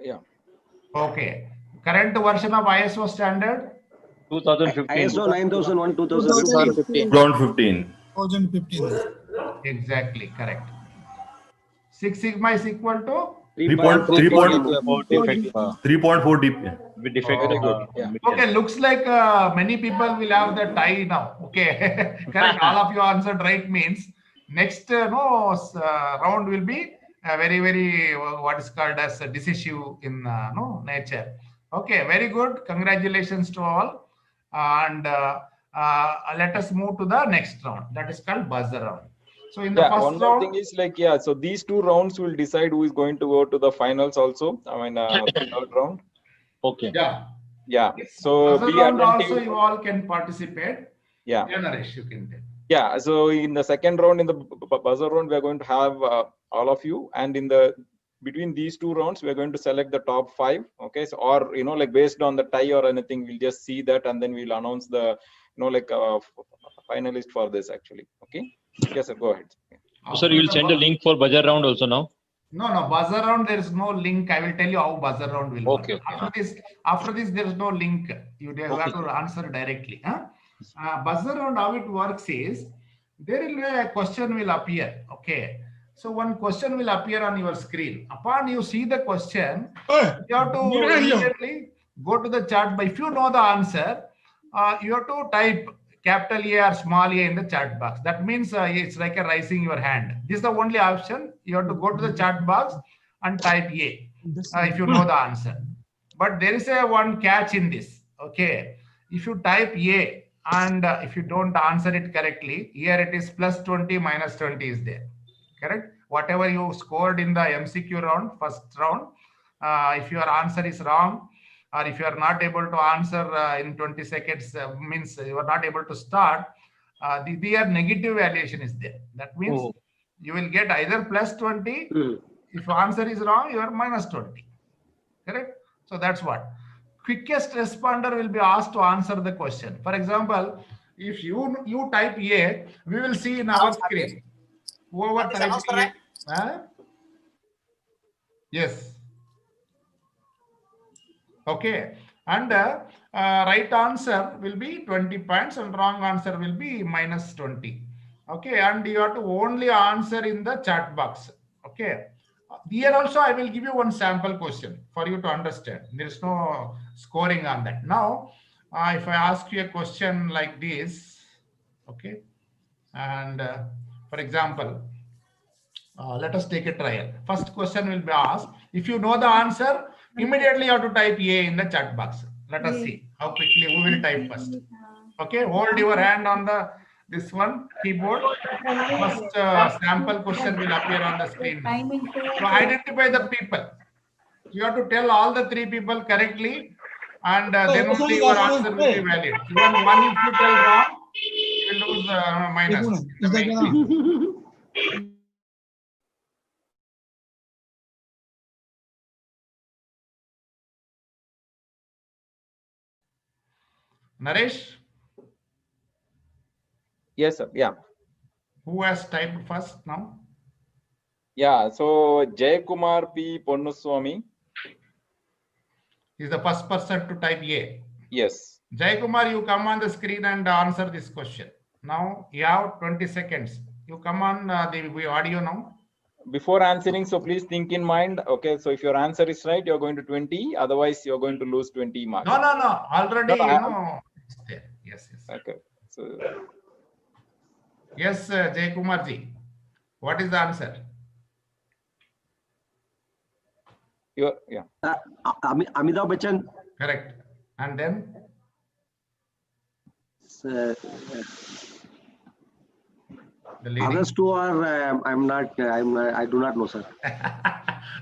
Yeah. Okay. Current version of ISO standard? 2015. ISO 9001 2015. 2015. Exactly, correct. 6 sigma is equal to? 3.4 deep. With defect. Very good. Yeah. Okay, looks like many people will have the tie now. Okay, correct. All of you answered right means next round will be very, very what is called as decisive in nature. Okay, very good. Congratulations to all. And let us move to the next round. That is called buzzer round. So in the Yeah, first one more round, thing is like, yeah, so these 2 rounds will decide who is going to go to the finals also. I mean, third round. Okay. yeah. Yeah. This So buzzer be round attentive. also you all can participate. Yeah. Yeah, Naresh, you can tell. Yeah. So in the second round, in the buzzer round, we are going to have all of you, and in the between these 2 rounds, we are going to select the top 5. Okay. So, or like based on the tie or anything, we'll just see that, and then we'll announce the finalist for this actually. Okay. Yes, sir. Go ahead. So, sir, you will send a link for buzzer round also now. No, buzzer round, there is no link. I will tell you how buzzer round will work. Okay. After this, there is no link. You have to answer directly. Huh? Buzzer round, how it works is, there will be a question will appear. Okay. So one question will appear on your screen. Upon you see the question, you have to immediately go to the chat. But if you know the answer, you have to type capital A or small a in the chat box. That means it's like a raising your hand. This is the only option. You have to go to the chat box and type A if you know the answer. But there is a one catch in this. Okay. If you type A and if you don't answer it correctly, here it is plus 20 minus 20 is there. Correct? Whatever you scored in the MCQ round, first round, if your answer is wrong, or if you are not able to answer in 20 seconds, means you are not able to start, the negative valuation is there. That means you will get either plus 20. If your answer is wrong, you are minus 20. Correct? So that's what. Quickest responder will be asked to answer the question. For example, if you type A, we will see in our screen. Whoever types A, yes. Okay, and right answer will be 20 points and wrong answer will be minus 20. Okay, and you have to only answer in the chat box. Okay, here also I will give you one sample question for you to understand. There is no scoring on that. Now, if I ask you a question like this, okay, and for example, let us take a trial. First question will be asked. If you know the answer, immediately you have to type A in the chat box. Let us see how quickly who will type first. Okay, hold your hand on this one keyboard. First sample question will appear on the screen now. So identify the people. You have to tell all the 3 people correctly, and then only your answer will be valid. Even one if you tell wrong, you will lose minus. The main thing. Naresh? Yes, sir. Yeah. Who has typed first now? Yeah. So Jay Kumar P. Ponnuswamy. He's the first person to type A. Yes. Jay Kumar, you come on the screen and answer this question. Now you have 20 seconds. You come on the audio now. Before answering, so please think in mind. Okay, so if your answer is right, you're going to 20. Otherwise, you're going to lose 20 marks. No. Already, it's there. Yes. Okay. So. Yes, Jay Kumar ji. What is the answer? Yeah. Amitabh Bachchan. Correct. And then? Others 2 are, I do not know, sir.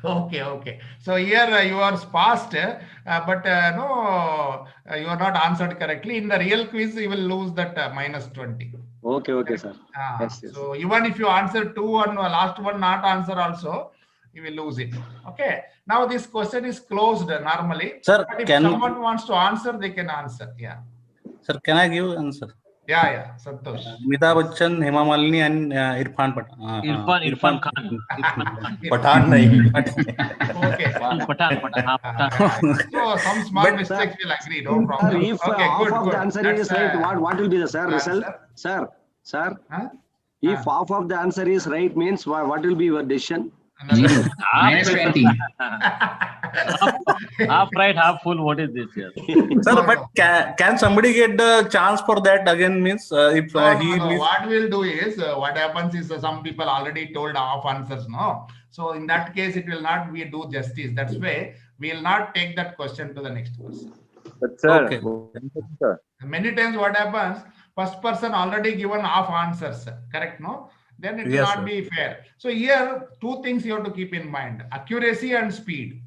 Okay. So here yours passed, but no, you are not answered correctly. In the real quiz, you will lose that minus 20. Okay, sir. Yes. So even if you answer 2 and last one not answer also, you will lose it. Okay. Now this question is closed normally. Sir, but if someone wants to answer, they can answer. Yeah. Sir, can I give answer? Yeah. Santosh. Amitabh Bachchan, Hema Malini, and Irfan Pathan. Irfan Khan. Pathan nahi. Okay. Pathan. So some small mistakes will agree. No problem. If half of the answer is right, what will be the result? Sir. Huh? If half of the answer is right, means what will be your decision? Minus 20. Half right, half full. What is this here? Sir, but can somebody get the chance for that again? Means if no. What we'll do is what happens is some people already told half answers. No, so in that case it will not be do justice. That's why we will not take that question to the next person. But sir, Many times what happens? First person already given half answers. Correct? No. then it will Yes, not sir. be fair. So here, two things you have to keep in mind: accuracy and speed.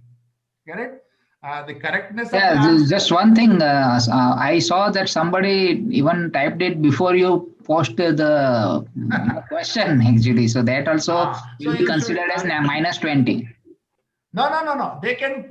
Correct? The correctness of the Yeah, answer. just one thing. I saw that somebody even typed it before you posted the question actually. So that also So will be you should, considered as minus 20. no. They can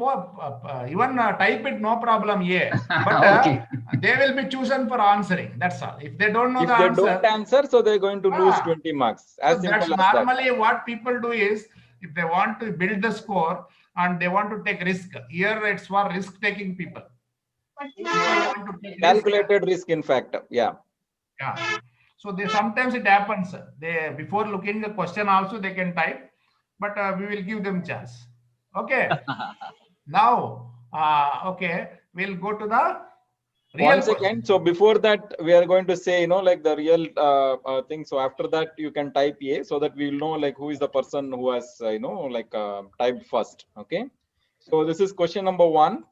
even type it, no problem. Yeah, but Okay. they will be chosen for answering. That's all. If they don't know If the they answer, don't answer, so they're going to lose Ah. 20 marks. As so simple that's as that. normally what people do is, if they want to build the score and they want to take risk. Here it's for risk-taking people. People want to take risk. Calculated risk, in fact. Yeah. Yeah. So they sometimes it happens. They before looking the question also they can type, but we will give them chance. Okay. Now, okay, we'll go to the real One question. second. So before that, we are going to say, like the real thing. So after that, you can type A so that we will know like who is the person who has, typed first. Okay. So this is question number 1.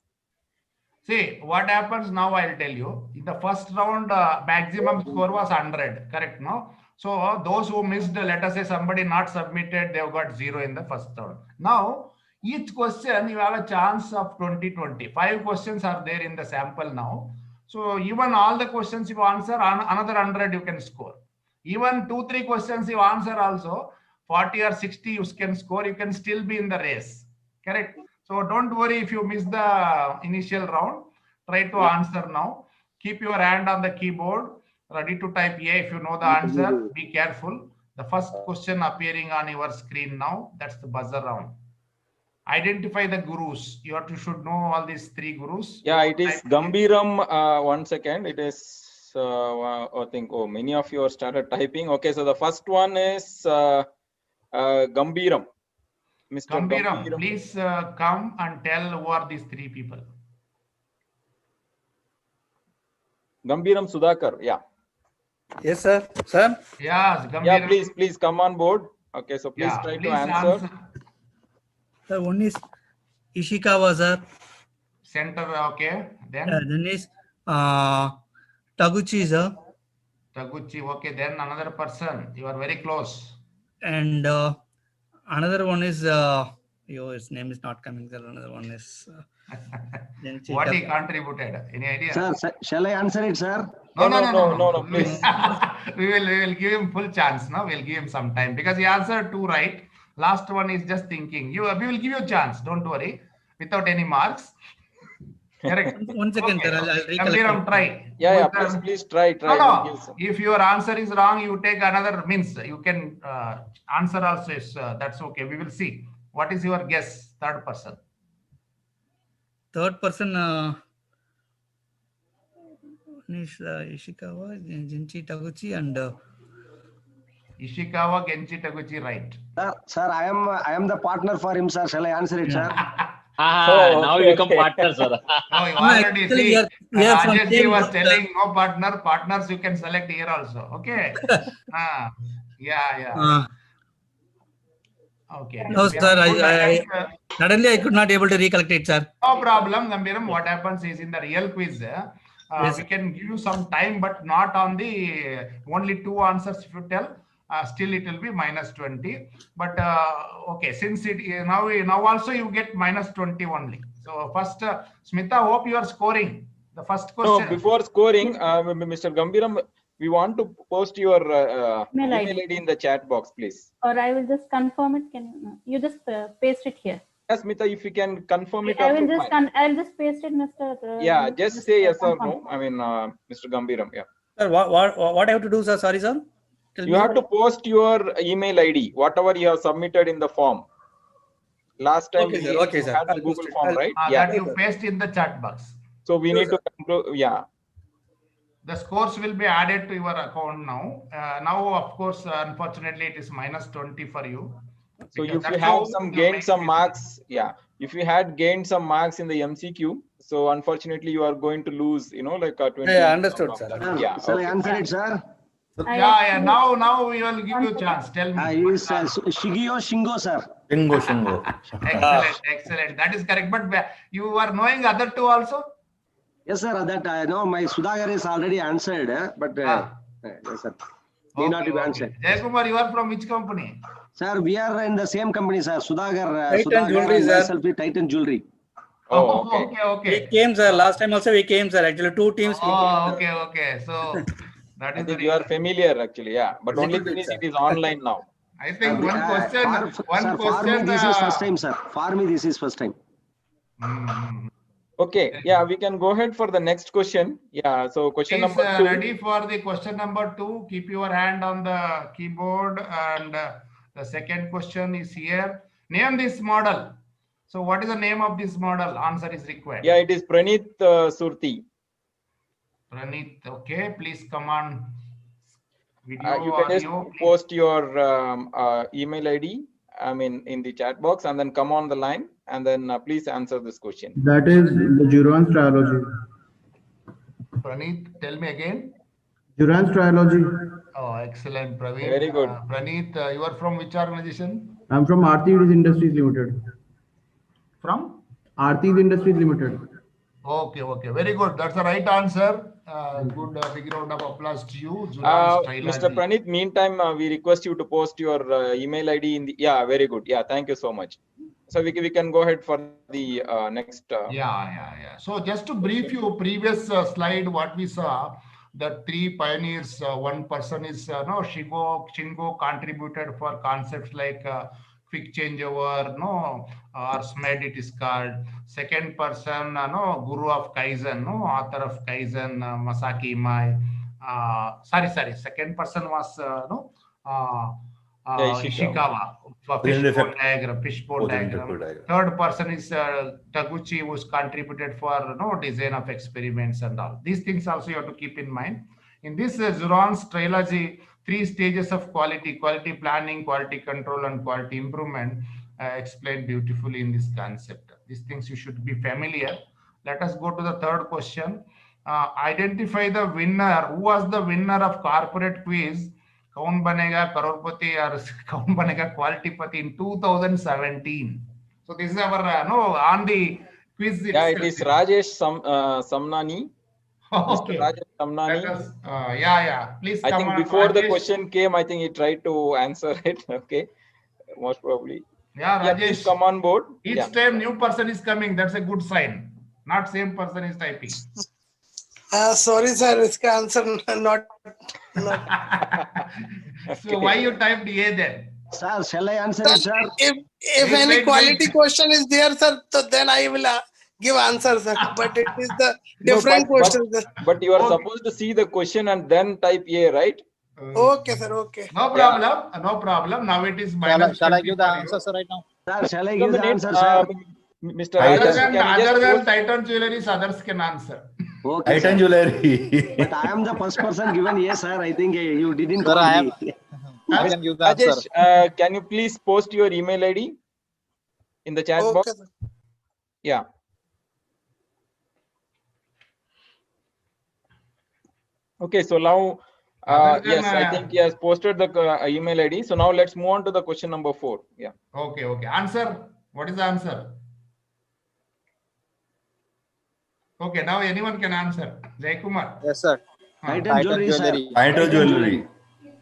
See, what happens now, I'll tell you. In the first round, maximum score was 100, correct, no? So those who missed, let us say somebody not submitted, they've got 0 in the first round. Now, each question, you have a chance of 20. 5 questions are there in the sample now. So even all the questions you answer, another 100 you can score. Even 2-3 questions you answer also, 40 or 60 you can score, you can still be in the race, correct? So don't worry if you miss the initial round. Try to answer now. Keep your hand on the keyboard, ready to type A if you know the answer. Be careful. The first question appearing on your screen now, that's the buzzer round. Identify the gurus. You should know all these 3 gurus. Yeah, it is Gambiram. 1 second. It is, I think, many of you have started typing. Okay, so the first one is Gambiram. Mr. Gambiram, please come and tell who are these 3 people. Gambiram Sudhakar. Yeah. Yes, sir. Sir? Yes, Gambiram. Yeah, please come on board. Okay, so please Yeah, try to please answer. Sir, one is Ishikawa, sir. Center, okay. Then Then is Taguchi, sir. Taguchi, okay. Then another person. You are very close. And another one is his name is not coming, sir. Another one is What he contributed? Any idea? Sir, shall I answer it, sir? No, please. we will give him full chance. No, we'll give him some time because he answered 2 right. Last one is just thinking. We will give you a chance. Don't worry. Without any marks. Correct. 1 second, Okay. sir. I'll Gambiram, try. Yeah, please try. No. If your answer is wrong, you take another means. You can answer also. Is, that's okay. We will see. What is your guess? Third person. Third person is Ishikawa, Genchi, Taguchi, and Ishikawa, Genchi, Taguchi, right? Sir, I am the partner for him, sir. Shall I answer it, sir? Now you become partner, sir. Oh, you already actually, see. we are from Rajesh same was group, telling no partner. Partners you can select here also. Okay. Yeah. Okay. no, sir. Suddenly I could not able to recollect it, sir. No problem, Gambiram. What happens is in the real quiz, Yes. we can give you some time, but not on the only 2 answers if you tell. Still it will be minus 20. But okay, since it now also you get minus 20 only. So first, Smita, hope you are scoring the first question. No, before scoring, Mr. Gambiram, we want to post your Email email ID in the chat box, please. Or I will just confirm it. Can you just paste it here? Yes, Smita, if you can confirm it. I will also just fine. I'll just paste it, Mr. Yeah, just say yes or confirm. no. I mean, Mr. Gambiram. Yeah. Sir, what I have to do, sir? Sorry, sir. You have to post your email ID, whatever you have submitted in the form. Last time Okay, we sir. Okay, sir. had the I'll Google post it. form, right? That you paste in the chat box. So we need to conclude. Yeah. The scores will be added to your account now. Now, of course, unfortunately, it is minus 20 for you. So Because if that's you how have some you gained make some it. marks, yeah. If you had gained some marks in the MCQ, so unfortunately you are going to lose, like 20. Yeah, understood, sir. Yeah. Shall I Okay. answer it, sir? Yeah. Now we will give you a chance. Tell me. He is Shigio Shingo, sir. Shingo. Excellent. That is correct. But you are knowing other 2 also? Yes, sir. That I know my Sudhakar is already answered, but yes, sir. Need not to answer. Jayakumar, you are from which company? Sir, we are in the same company, sir. Sudhagar, Titan Jewelry, and sir. myself with Titan Jewelry. Oh, okay. Okay, okay. We came, sir. Last time also we came, sir. Actually, 2 teams. We came, Oh, sir. okay, okay. So that I is the think you are reason. familiar actually, yeah. But Little only bit, thing is sir. it is online now. I think one question. Sir, One for me, question. this is first time, sir. For me, this is first time. Okay, yeah, we can go ahead for the next question. Yeah, so question Please number 2. ready for the question number 2. Keep your hand on the keyboard, and the second question is here. Name this model. So what is the name of this model? Answer is required. Yeah, it is Pranit Surti. Pranit, okay. Please come on. Video, You can just audio, please. post your email ID, I mean, in the chat box, and then come on the line, and then please answer this question. That is the Juran's trilogy. Pranit, tell me again. Juran's trilogy. Oh, excellent, Praveen. Very good. Pranit, you are from which organization? I'm from Aarti's Industries Limited. From? Aarti's Industries Limited. Okay, okay. Very good. That's the right answer. Good big round of applause to you. Juran's trilogy. Mr. Pranit, meantime, we request you to post your email ID in the, yeah, very good. Yeah, thank you so much. So we can go ahead for the next. Yeah. So just to brief you, previous slide, what we saw, the 3 pioneers, one person is Shingo contributed for concepts like quick changeover, or SMED it is called. Second person, Guru of Kaizen, author of Kaizen, Masaki Imai. Sorry. Second person was Ishikawa for fishbone diagram. Third person is Taguchi, who's contributed for design of experiments and all. These things also you have to keep in mind. In this Juran's trilogy, 3 stages of quality planning, quality control, and quality improvement explained beautifully in this concept. These things you should be familiar. Let us go to the third question. Identify the winner. Who was the winner of corporate quiz Kaun Banega Crorepati or Kaun Banega Qualitipati in 2017? So this is our on the quiz. Yeah, it is Rajesh Samnani. Okay. Mr. Rajesh Samnani. Yeah. Please come I think on, before the Rajesh. question came, I think he tried to answer it. Okay, most probably. Yeah, Yeah, Rajesh. please come on board. Each Yeah. time new person is coming, that's a good sign. Not same person is typing. Sorry, sir. Iska answer not. So why you typed A then? Sir, shall I answer it, sir? If any quality question is there, sir, so then I will give answer, sir. But it is the different question, sir. But you are supposed to see the question and then type A, right? Okay, sir. Okay. No problem. No problem. Now it is minus. Shall I give the 20 for you. answer, sir, right now? Sir, shall I One give the minute, answer, sir? Mr. Other Rajesh, than, can you just other than post- Titan Jewelries, others can answer. Okay, Titan sir. Jewelry. But I am the first person given yes, sir. I think you didn't Sir, call I me. I can give the answer. Rajesh, can you please post your email ID in the chat box? Okay, sir. Yeah. Okay, so now, Other than, yes, I think he has posted the email ID. So now let's move on to the question number 4. Yeah. Okay. Answer. What is the answer? Okay, now anyone can answer. Jaykumar. Yes, sir. Titan Jewelry, sir. Titan Jewelry.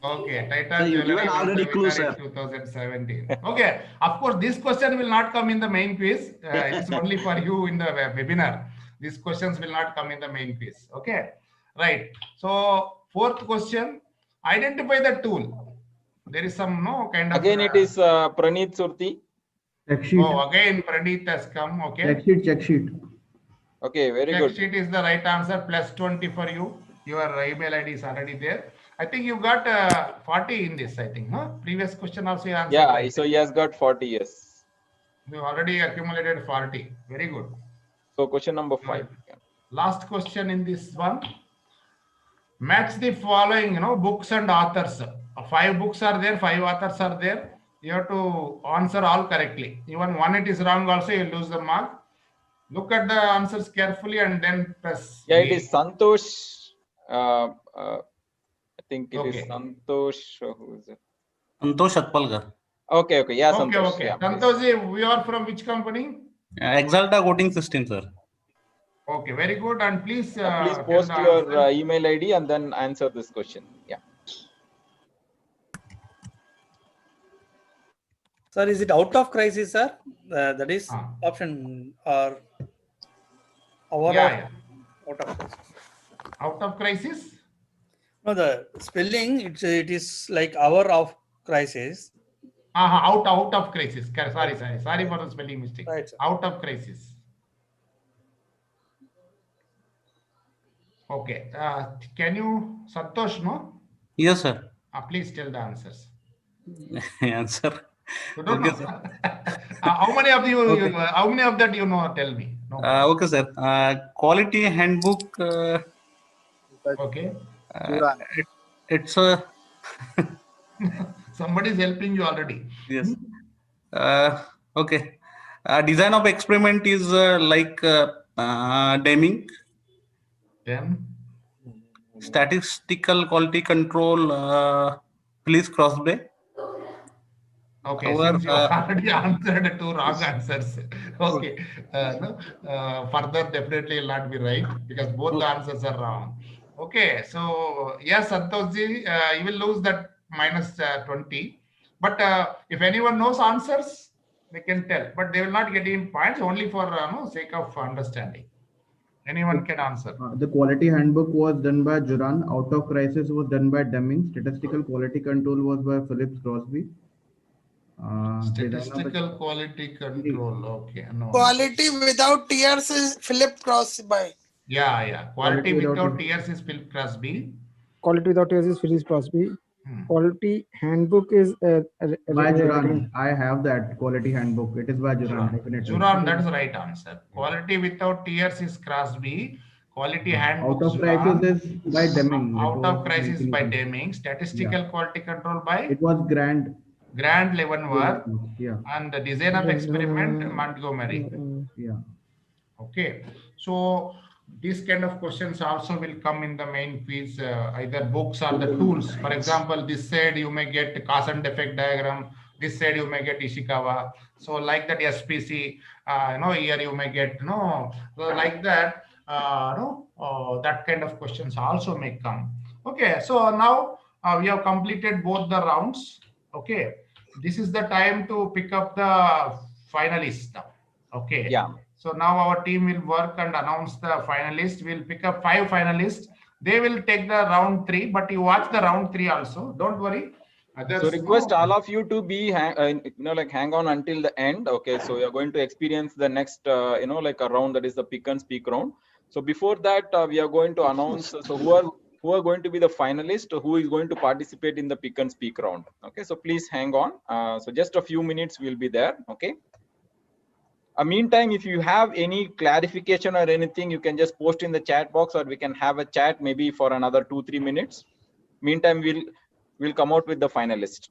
Okay, Titan So you Jewelry given was already the clue, winner sir. in 2017. Okay, of course, this question will not come in the main quiz. It's only for you in the webinar. These questions will not come in the main quiz. Okay, right. So fourth question, identify the tool. There is some kind of. Again, it is Pranit Surti. Check sheet. Oh, again Pranit has come. Okay. Check sheet. Okay, very Check good. sheet is the right answer. Plus 20 for you. Your email ID is already there. I think you got 40 in this. I think, huh? Previous question also you answered. Yeah, right? so he has got 40, yes. You already accumulated 40. Very good. So question number 5. Yeah. Last question in this one. Match the following, books and authors. 5 books are there, 5 authors are there. You have to answer all correctly. Even one it is wrong also, you lose the mark. Look at the answers carefully and then press. Yeah, it A. is Santosh. I think it is Okay. Santosh. Who is it? Santosh Atpalkar. Okay. Yeah, Okay, Santosh. okay. Yeah, please. Santoshi, we are from which company? Exalta Coating System, sir. Okay, very good. And please, Please tell post the your answer. email ID and then answer this question. Yeah. Sir, is it out of crisis, sir? That is option or hour Yeah, out of crisis. Out of crisis. No, the spelling it is like hour of crisis. Out of crisis. Sorry for the spelling mistake. Right, sir. Out of crisis. Okay. Can you, Santosh, no? Yes, sir. Please tell the answers. Answer. No, Okay, no. sir. How many of you? Okay. How many of that you know? Tell me. No. Okay, sir. Quality handbook. Okay. It's a. Somebody is helping you already. Yes. Okay. Design of experiment is like Deming. Then. Statistical quality control. Phyllis Crosby. Okay, since you already answered two wrong answers. Okay. Further definitely will not be right because both the answers are wrong. Okay, so yes, Santoshji, you will lose that minus 20. But if anyone knows answers, they can tell. But they will not get in points only for sake of understanding. Anyone can answer. The quality handbook was done by Juran. Out of crisis was done by Deming. Statistical quality control was by Phillips Crosby. Statistical quality control. Okay. No. Quality without tears is Philip Crosby. Yeah. Quality without tears is Philip Crosby. Quality without tears is Phyllis Crosby. Quality handbook is by Juran. I have that quality handbook. It is by Juran. Definitely. Juran, that's the right answer. Quality without tears is Crosby. Quality handbook. Out of crisis is by Deming. Out of crisis by Deming. Statistical quality control by. It was Grand Leavenworth. Yeah. And the design of experiment Montgomery. Yeah. Okay. So these kind of questions also will come in the main quiz, either books or the tools. For example, this side you may get cause and effect diagram. This side you may get Ishikawa. So like that SPC, here you may get, so like that, that kind of questions also may come. Okay. So now we have completed both the rounds. Okay. This is the time to pick up the finalists now. Okay. Yeah. So now our team will work and announce the finalists. We'll pick up 5 finalists. They will take the round 3, but you watch the round 3 also. Don't worry. So request all of you to be hang on until the end. Okay. So you're going to experience the next like a round, that is the pick and speak round. So before that, we are going to announce so who are going to be the finalists, who is going to participate in the pick and speak round. Okay. So please hang on. So just a few minutes we'll be there. Okay. Meantime, if you have any clarification or anything, you can just post in the chat box, or we can have a chat maybe for another 2-3 minutes. Meantime, we'll come out with the finalist.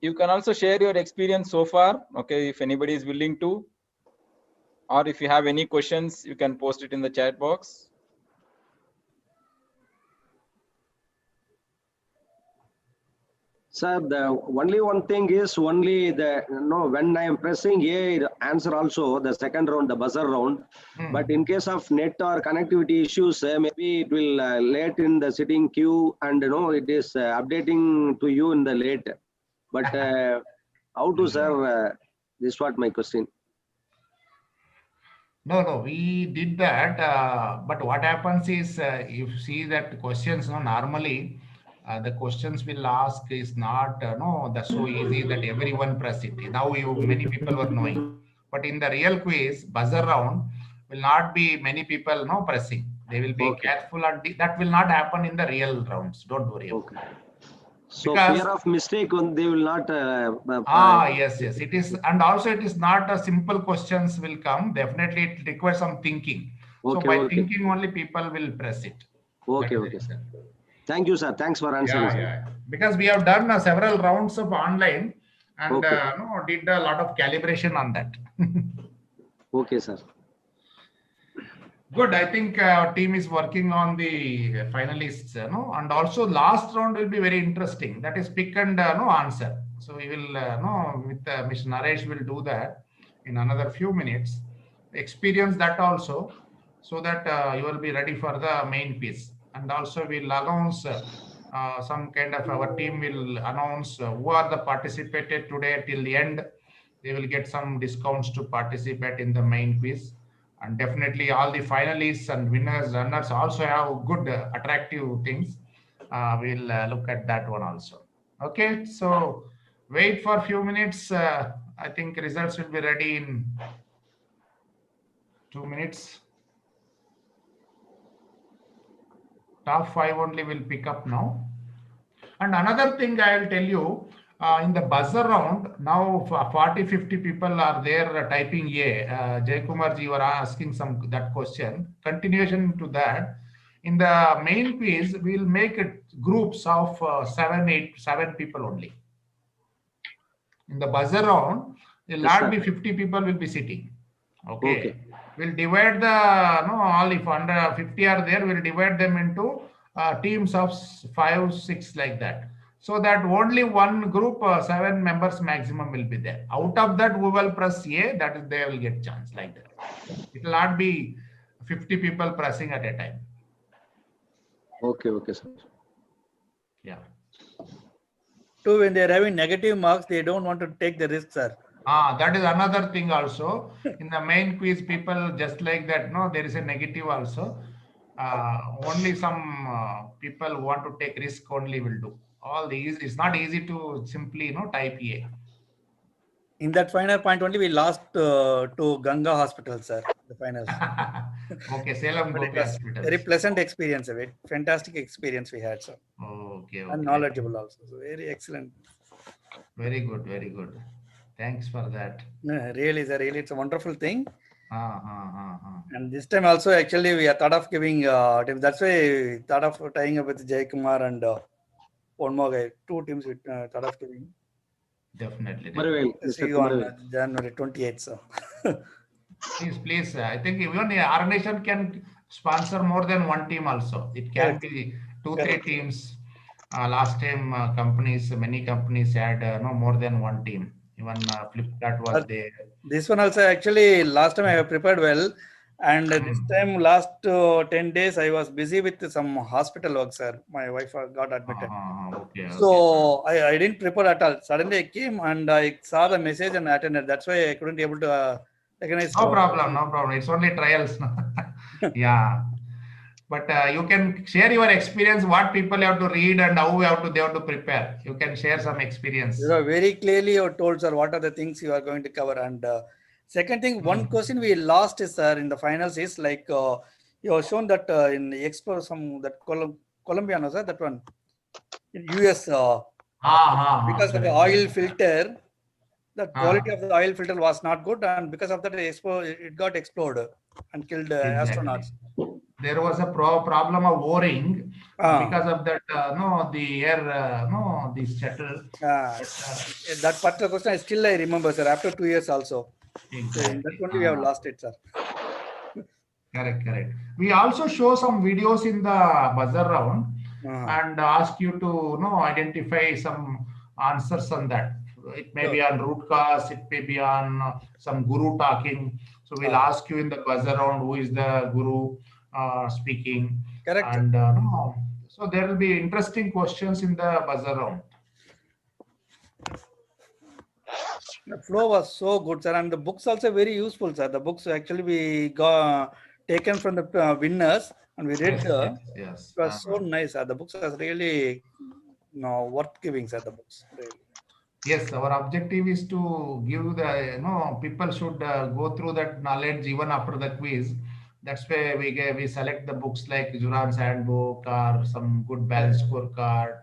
You can also share your experience so far. Okay, if anybody is willing to, or if you have any questions, you can post it in the chat box. Sir, the only one thing is only when I am pressing A answer also the second round, the buzzer round. But in case of net or connectivity issues, maybe it will late in the sitting queue, and it is updating to you in the late. But how to, sir? This is what my question. No, we did that. But what happens is, you see that questions, normally the questions will ask is not so easy that everyone press it. Now many people were knowing, but in the real quiz buzzer round will not be many people pressing. They will be careful, and that will not happen in the real rounds. Don't worry. Okay. So Because- fear of mistake, they will not. Yes. It is, and also it is not a simple questions will come. Definitely, it requires some thinking. So Okay, by okay. thinking only people will press it. Okay, That is okay, it. sir. Thank you, sir. Thanks for answering. sir. Yeah. Because we have done several rounds of online and Okay. did a lot of calibration on that. Okay, sir. Good. I think our team is working on the finalists, and also last round will be very interesting. That is pick and answer. So we will with Mr. Naresh will do that in another few minutes. Experience that also, so that you will be ready for the main piece. And also we'll announce some kind of, our team will announce who are the participated today till the end. They will get some discounts to participate in the main quiz. And definitely all the finalists and winners, runners also have good attractive things. We'll look at that one also. Okay, so wait for a few minutes. I think results will be ready in 2 minutes. Top 5 only will pick up now. And another thing I will tell you, in the buzzer round, now 40-50 people are there typing A. Jaykumar ji, you are asking that question. Continuation to that. In the main quiz, we will make it groups of 7 people only. In the buzzer round, there will not be 50 people will be sitting. Okay. We'll divide the, all if under 50 are there, we'll divide them into teams of 5, 6 like that. So that only one group, 7 members maximum will be there. Out of that, we will press A, that is they will get chance like that. It will not be 50 people pressing at a time. Okay, sir. Yeah. Too, when they're having negative marks, they don't want to take the risk, sir. That is another thing also. In the main quiz, people just like that, there is a negative also. Only some people want to take risk only will do. All these, it's not easy to simply, type A. In that final point only, we lost to Ganga Hospital, sir, the finals. Okay, Salem Gopi Hospital. Very pleasant experience, a very fantastic experience we had, sir. Okay. And knowledgeable also. So very excellent. Very good, very good. Thanks for that. No, really, sir, really, it's a wonderful thing. And this time also, actually, we are thought of giving, that's why we thought of tying up with Jaykumar and one more guy, 2 teams we thought of giving. Definitely. See you on January 28th, sir. Please. I think even our nation can sponsor more than one team also. It can be 2-3 teams. Last time, many companies had more than one team. Even Flipkart was there. This one also, actually, last time I have prepared well. And this time, last 10 days, I was busy with some hospital work, sir. My wife got admitted. So I didn't prepare at all. Suddenly I came and I saw the message and attended. That's why I couldn't able to recognize. No problem. It's only trials. Yeah. But you can share your experience, what people have to read and how they have to prepare. You can share some experience. You know, very clearly you told, sir, what are the things you are going to cover. And second thing, one question we lost is, sir, in the finals is like, you have shown that in the Explore that Colombiano, sir, that one, in US, because of the oil filter, the quality of the oil filter was not good. And because of that, it got exploded and killed astronauts. There was a problem of warring because of that. The shuttle. That particular question, I remember, sir. After 2 years, also. Exactly. So that only we have lost it, sir. Correct. We also show some videos in the buzzer round and ask you to identify some answers on that. It may be on root cause. It may be on some guru talking. So we'll ask you in the buzzer round who is the guru speaking. Correct. And so there will be interesting questions in the buzzer round. The flow was so good, sir, and the books also very useful, sir. The books actually we got taken from the winners and we read. Yes. It was so nice, sir. The books are really worth giving, sir. The books. Really. Yes, our objective is to give the people should go through that knowledge even after the quiz. That's why we select the books like Juran's Handbook or some good balance scorecard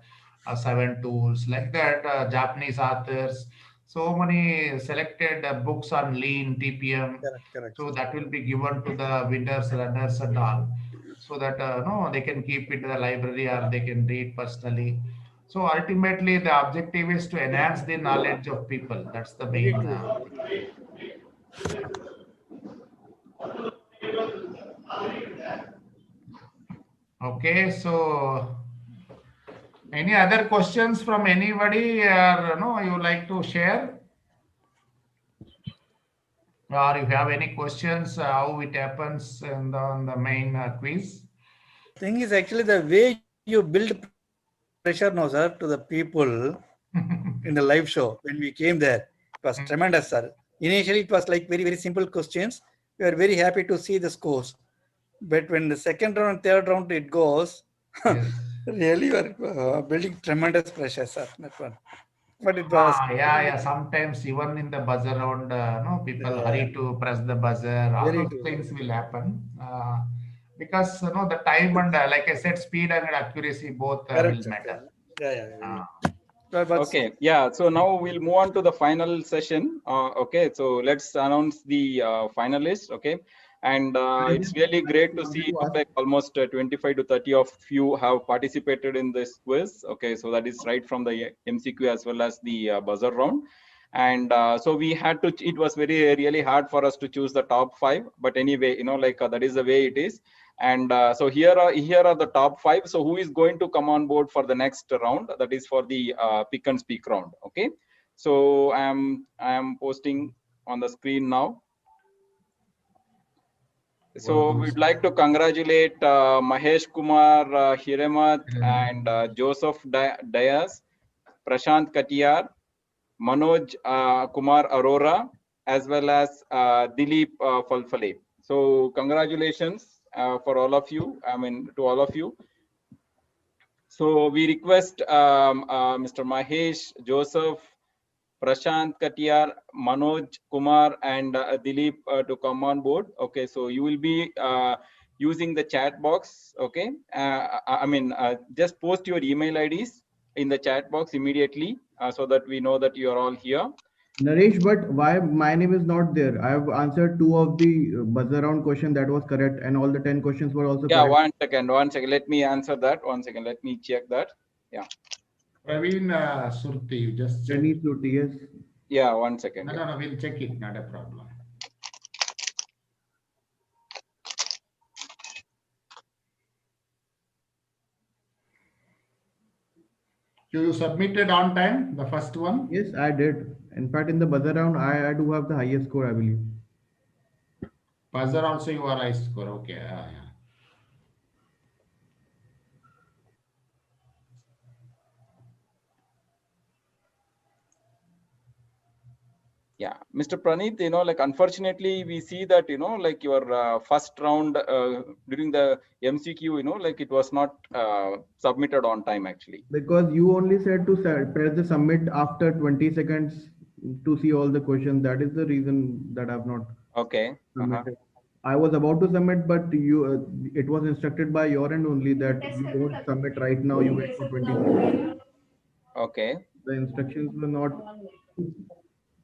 7 tools, like that, Japanese authors. So many selected books on lean, TPM. Correct. So that will be given to the winners, runners, and all, so that no, they can keep it in the library or they can read personally. So ultimately, the objective is to enhance the knowledge of people. That's the main. Okay, so any other questions from anybody, or no, you like to share? Or if you have any questions, how it happens on the main quiz? Thing is actually the way you build pressure now, sir, to the people in the live show when we came there. It was tremendous, sir. Initially, it was like very, very simple questions. We were very happy to see the scores. But when the second round and third round it goes, really we are building tremendous pressure, sir. That one. But it was yeah. Sometimes even in the buzzer round, no, people hurry to press the buzzer. All those things will happen because the time and like I said, speed and accuracy both will matter. Okay, yeah. So now we'll move on to the final session. Okay, so let's announce the finalists. Okay, and it's really great to see like almost 25 to 30 of you have participated in this quiz. Okay, so that is right from the MCQ as well as the buzzer round. And so we had to, it was really hard for us to choose the top 5, but anyway, like that is the way it is. And so here are the top 5. So who is going to come on board for the next round? That is for the pick and speak round. Okay, so I am posting on the screen now. So we'd like to congratulate Mahesh Kumar Hiremat and Joseph Dias, Prashant Katiyar, Manoj Kumar Arora, as well as Dilip Falfale. So congratulations for all of you. I mean, to all of you. So we request Mr. Mahesh, Joseph, Prashant Katiyar, Manoj Kumar, and Dilip to come on board. Okay, so you will be using the chat box. Okay, just post your email IDs in the chat box immediately so that we know that you are all here. Naresh, but why my name is not there? I have answered 2 of the buzzer round question that was correct, and all the 10 questions were also correct. One second. Let me answer that. 1 second. Let me check that. Yeah. Praveen Surti, you just check. Praveen Surti, yes. Yeah, 1 second. No, we'll check it. Not a problem. You submitted on time, the first one? Yes, I did. In fact, in the buzzer round, I do have the highest score, I believe. Buzzer also you are high score. Okay. Yeah. Yeah, Mr. Praneeth, like unfortunately we see that, like your first round during the MCQ, like it was not submitted on time actually. Because you only said to press the submit after 20 seconds to see all the questions. That is the reason that I've not. Okay. I was about to submit, but it was instructed by your end only that you don't submit right now. You wait for 20 seconds. Okay. The instructions were not.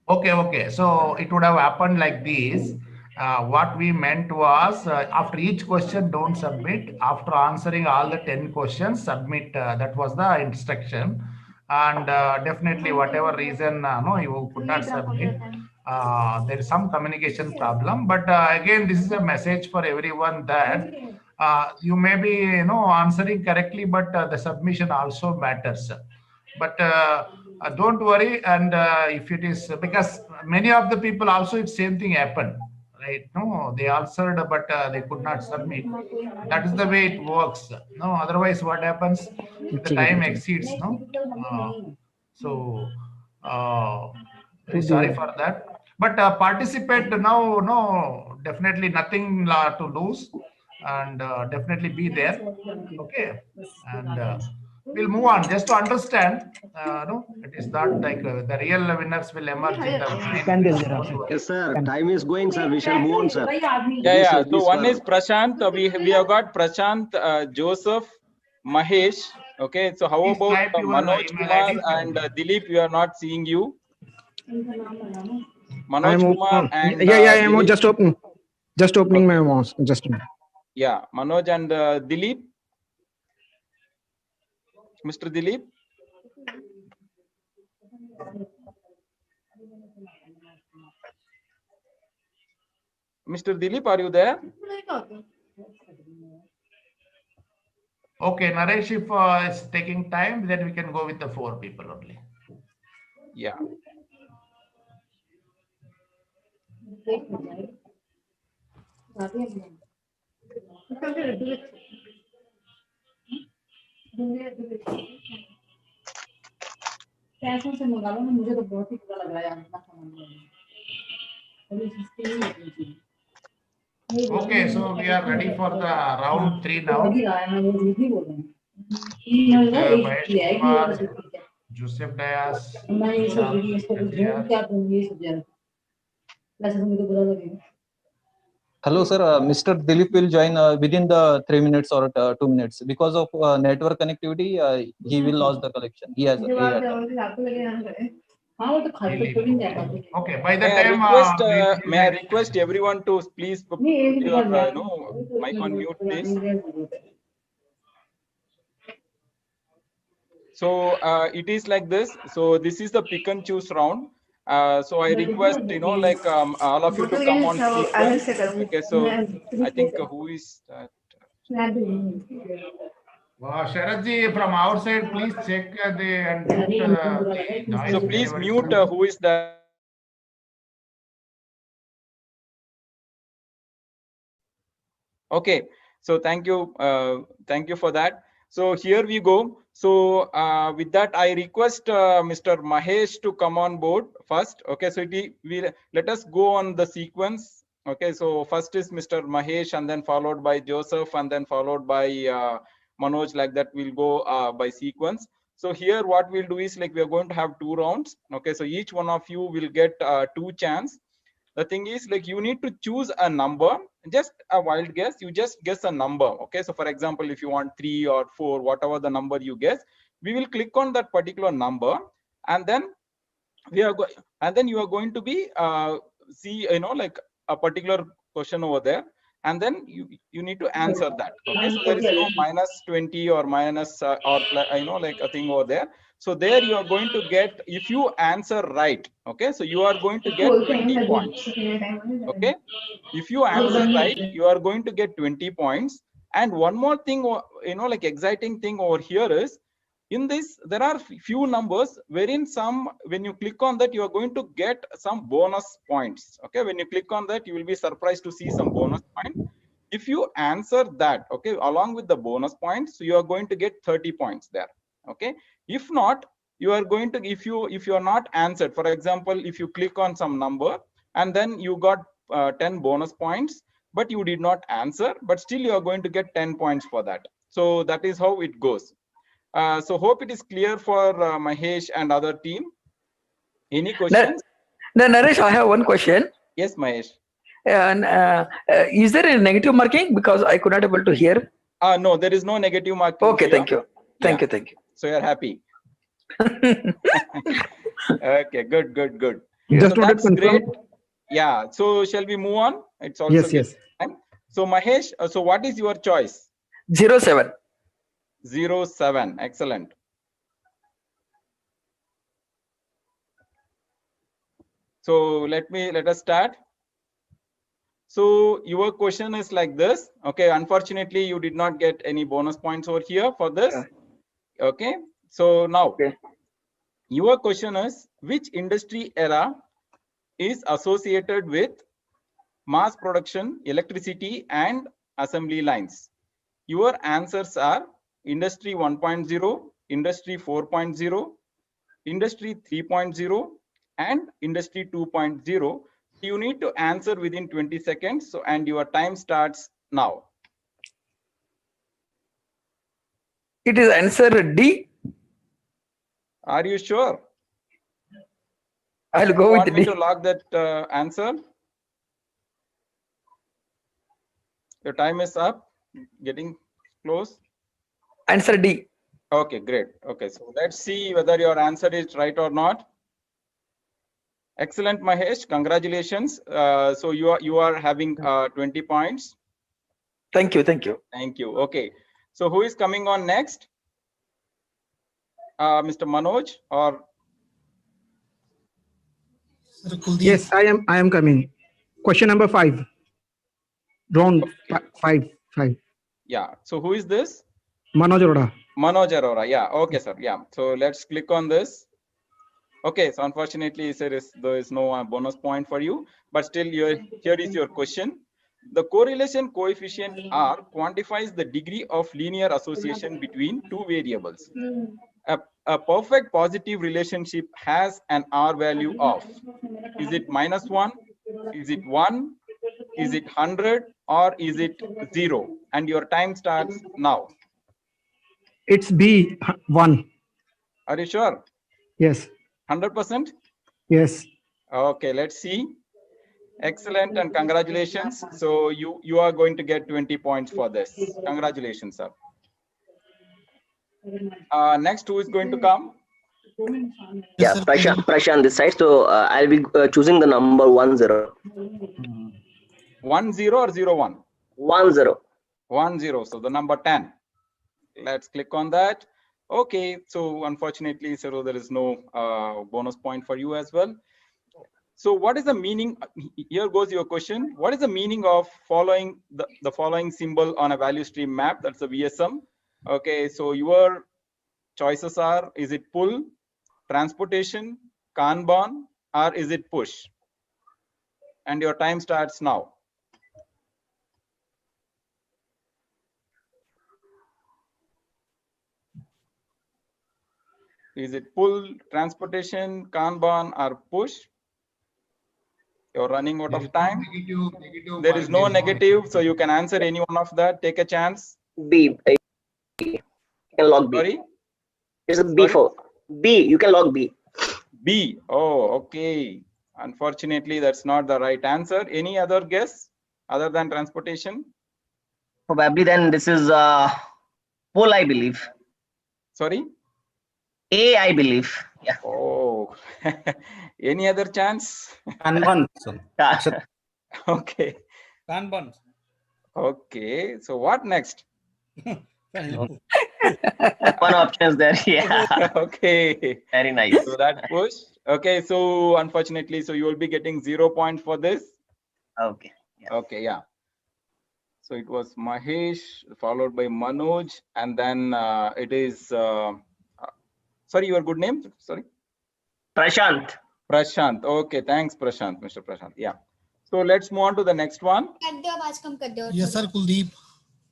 Okay. So it would have happened like this. What we meant was after each question, don't submit. After answering all the 10 questions, submit. That was the instruction. And definitely, whatever reason, you could not submit. There is some communication problem. But again, this is a message for everyone that you may be, answering correctly, but the submission also matters. But don't worry, and if it is, because many of the people also it's same thing happened, right? No, they answered, but they could not submit. That is the way it works. No, otherwise what happens? The time exceeds. No, sorry for that. But participate now. No, definitely nothing to lose, and definitely be there. Okay, and. We'll move on just to understand. No, it is not like the real winners will emerge in the. Yes, sir. Time is going, sir. We shall move on, sir. Yeah. So one is Prashant. We have got Prashant, Joseph, Mahesh, Okay, so how Please about type your Manoj email Kumar ID. and Dilip? We are not seeing you. I Manoj am Kumar and yeah, I am Dilip. just opening Okay. my mouse. Just a minute. Yeah, Manoj and Dilip. Mr. Dilip. Mr. Dilip, are you there? Okay, Naresh, if it's taking time, then we can go with the 4 people only. Yeah. पैसों से मंगा लो ना, मुझे तो बहुत ही बुरा लग रहा है यार, इतना सामान Okay, so we are ready for the round 3 now. With Mahesh Kumar, Joseph Dias, Hello, sir. Mr. Dilip will join within the 3 minutes or 2 minutes. Because of network connectivity, he will lose the collection. He has. Okay, by the May I time request, may I request everyone to please put your mic on mute, please. So it is like this. So this is the pick and choose round. So I request, like all of you to come on sequence. Okay, so I think who is that? Sharadji, from our side, please check the and mute the noise. So please whenever mute it's who is that. Okay, so thank you for that. So here we go. So with that, I request Mr. Mahesh to come on board first. Okay, so let us go on the sequence. Okay, so first is Mr. Mahesh, and then followed by Joseph, and then followed by Manoj. Like that, we'll go by sequence. So here, what we'll do is like we are going to have 2 rounds. Okay, so each one of you will get 2 chances. The thing is like you need to choose a number, just a wild guess. You just guess a number. Okay, so for example, if you want 3 or 4, whatever the number you guess, we will click on that particular number, and then you are going to be see like a particular question over there, and then you need to answer that. Okay, so there is no -20 or minus or like a thing over there. So there you are going to get, if you answer right, okay, so you are going to get 20 points. Okay, if you answer right, you are going to get 20 points. And one more thing, like exciting thing over here is, in this there are few numbers wherein when you click on that, you are going to get some bonus points. Okay, when you click on that, you will be surprised to see some bonus points. If you answer that, okay, along with the bonus points, so you are going to get 30 points there. Okay, if not, you are going to, if you are not answered, for example, if you click on some number and then you got 10 bonus points, but you did not answer, but still you are going to get 10 points for that. So that is how it goes. So hope it is clear for Mahesh and other team. Any questions? Naresh, I have one question. Yes, Mahesh. And is there a negative marking? Because I could not able to hear. No, there is no negative marking. Okay, thank you. Thank you. So you're happy. Okay, good. Just so that's great. confirm. Yeah. So shall we move on? It's also Yes. time. So Mahesh, so what is your choice? 07. 07. Excellent. So let us start. So your question is like this. Okay, unfortunately you did not get any bonus points over here for this. Okay, so now your question is, which industry era is associated with mass production, electricity and assembly lines? Your answers are Industry 1.0, Industry 4.0, Industry 3.0 and Industry 2.0. You need to answer within 20 seconds. So, and your time starts now. It is answer D. Are you sure? I'll go you with want me D. to log that answer? Your time is up, getting close. Answer D. Okay, great. Okay, so let's see whether your answer is right or not. Excellent, Mahesh. Congratulations. So you are having 20 points. Thank you. Thank you. Thank you. Okay. So who is coming on next? Mr. Manoj or? Yes, I am coming. Question number 5. Round 5. Yeah. So who is this? Manoj Arora. Manoj Arora. Yeah. Okay, sir. Yeah. So let's click on this. Okay. So unfortunately, there is no bonus point for you, but still here is your question. The correlation coefficient R quantifies the degree of linear association between two variables. A perfect positive relationship has an R value of, is it -1? Is it 1? Is it 100? Or is it 0? And your time starts now. It's B 1. Are you sure? Yes. 100%? Yes. Okay, let's see. Excellent and congratulations. So you are going to get 20 points for this. Congratulations, sir. Next, who is going to come? Yeah, Prashant this side. So I'll be choosing the number 10. 10 or 01? 10. 10. So the number 10. Let's click on that. Okay. So unfortunately, Cyril, there is no bonus point for you as well. So what is the meaning? Here goes your question. What is the meaning of following the following symbol on a value stream map? That's a VSM. Okay. So your choices are, is it pull, transportation, Kanban, or is it push? And your time starts now. Is it pull, transportation, Kanban, or push? You're running out of time. There is no negative, so you can answer any one of that. Take a chance. B. You can log B. Sorry? It's a B for B. You can log B. B. Oh, okay. Unfortunately, that's not the right answer. Any other guess other than transportation? Probably then this is pull, I believe. Sorry? A, I believe. Yeah. Oh, any other chance? Kanban. Okay. Kanban. Okay. So what next? One options there. Yeah. Okay. Very nice. So that push. Okay. So unfortunately, so you will be getting 0 points for this. Okay. Yeah. Okay. Yeah. So it was Mahesh followed by Manoj, and then it is. Sorry, your good name? Sorry. Prashant. Prashant. Okay. Thanks, Prashant. Mr. Prashant. Yeah. So let's move on to the next one. Yes, sir, Kuldeep.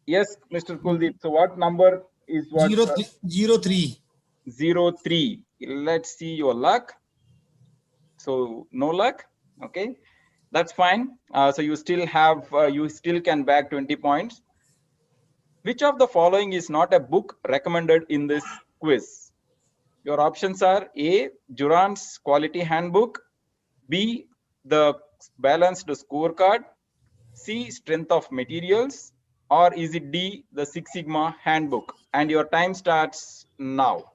Yes, Mr. Kuldeep. So what number is what? 03. 03. Let's see your luck. So no luck. Okay, that's fine. So you still have, you still can bag 20 points. Which of the following is not a book recommended in this quiz? Your options are A, Durand's Quality Handbook, B, the Balanced Scorecard, C, Strength of Materials, or is it D, the Six Sigma Handbook? And your time starts now.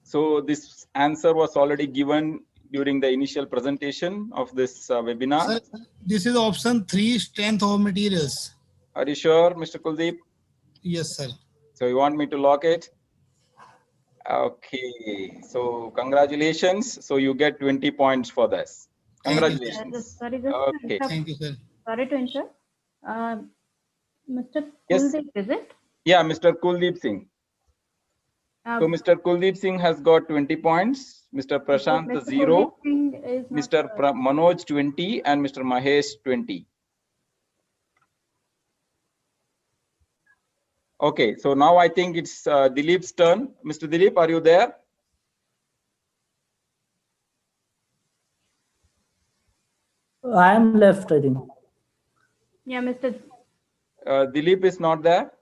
So this answer was already given during the initial presentation of this webinar. Sir, this is option 3, Strength of Materials. Are you sure, Mr. Kuldeep? Yes, sir. So you want me to lock it? Okay. So congratulations. So you get 20 points for this. Congratulations. Sorry, Okay. Thank you, sir. Sorry to interrupt. Mr. Yes. Kuldeep, is it? Yeah, Mr. Kuldeep Singh. So Mr. Kuldeep Singh has got 20 points. Mr. Prashant Mr. 0. Kuldeep Singh is not, Mr. Manoj 20 and Mr. Mahesh 20. Okay, so now I think it's Dilip's turn. Mr. Dilip, are you there? I am left, I think. Yeah, Mr. Dilip is not there.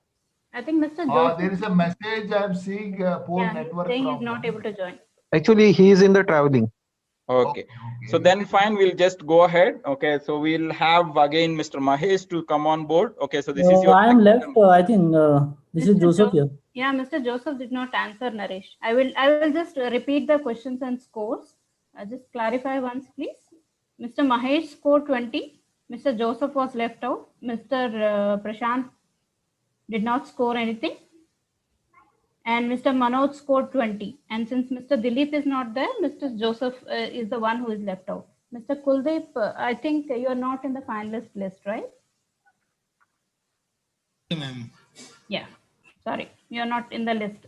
I think Mr. Joseph. There is a message I'm seeing poor Yeah, network saying he's problem. not able to join. Actually, he is in the traveling. Okay. So then fine, we'll just go ahead. Okay. So we'll have again Mr. Mahesh to come on board. Okay. So this is your I am left. I think this is Mr. Joseph here. Yeah, Mr. Joseph did not answer, Naresh. I will just repeat the questions and scores. Just clarify once, please. Mr. Mahesh scored 20. Mr. Joseph was left out. Mr. Prashant did not score anything. And Mr. Manoj scored 20. And since Mr. Dilip is not there, Mr. Joseph is the one who is left out. Mr. Kuldeep, I think you are not in the finalist list, right? Yeah, sorry, you are not in the list.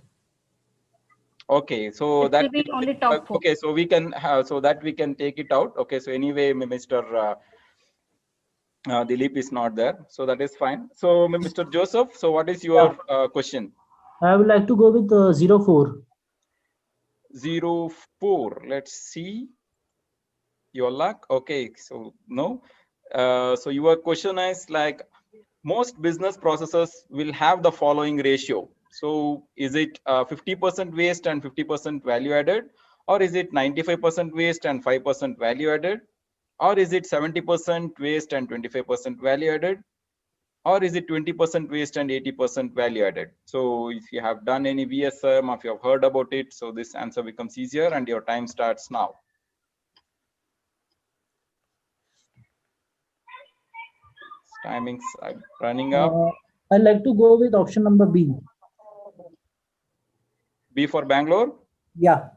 Okay, so It that will be only top 4. okay, so we can have, so that we can take it out. Okay, so anyway, Mr. Dilip is not there, so that is fine. So Mr. Joseph, so what is your question? I would like to go with 04. 04. Let's see your luck. Okay, so no. So your question is like, most business processes will have the following ratio. So is it 50% waste and 50% value added, or is it 95% waste and 5% value added, or is it 70% waste and 25% value added, or is it 20% waste and 80% value added? So if you have done any VSM, or if you have heard about it, so this answer becomes easier and your time starts now. Timings are running up. I'd like to go with option number B. B for Bangalore? Yeah.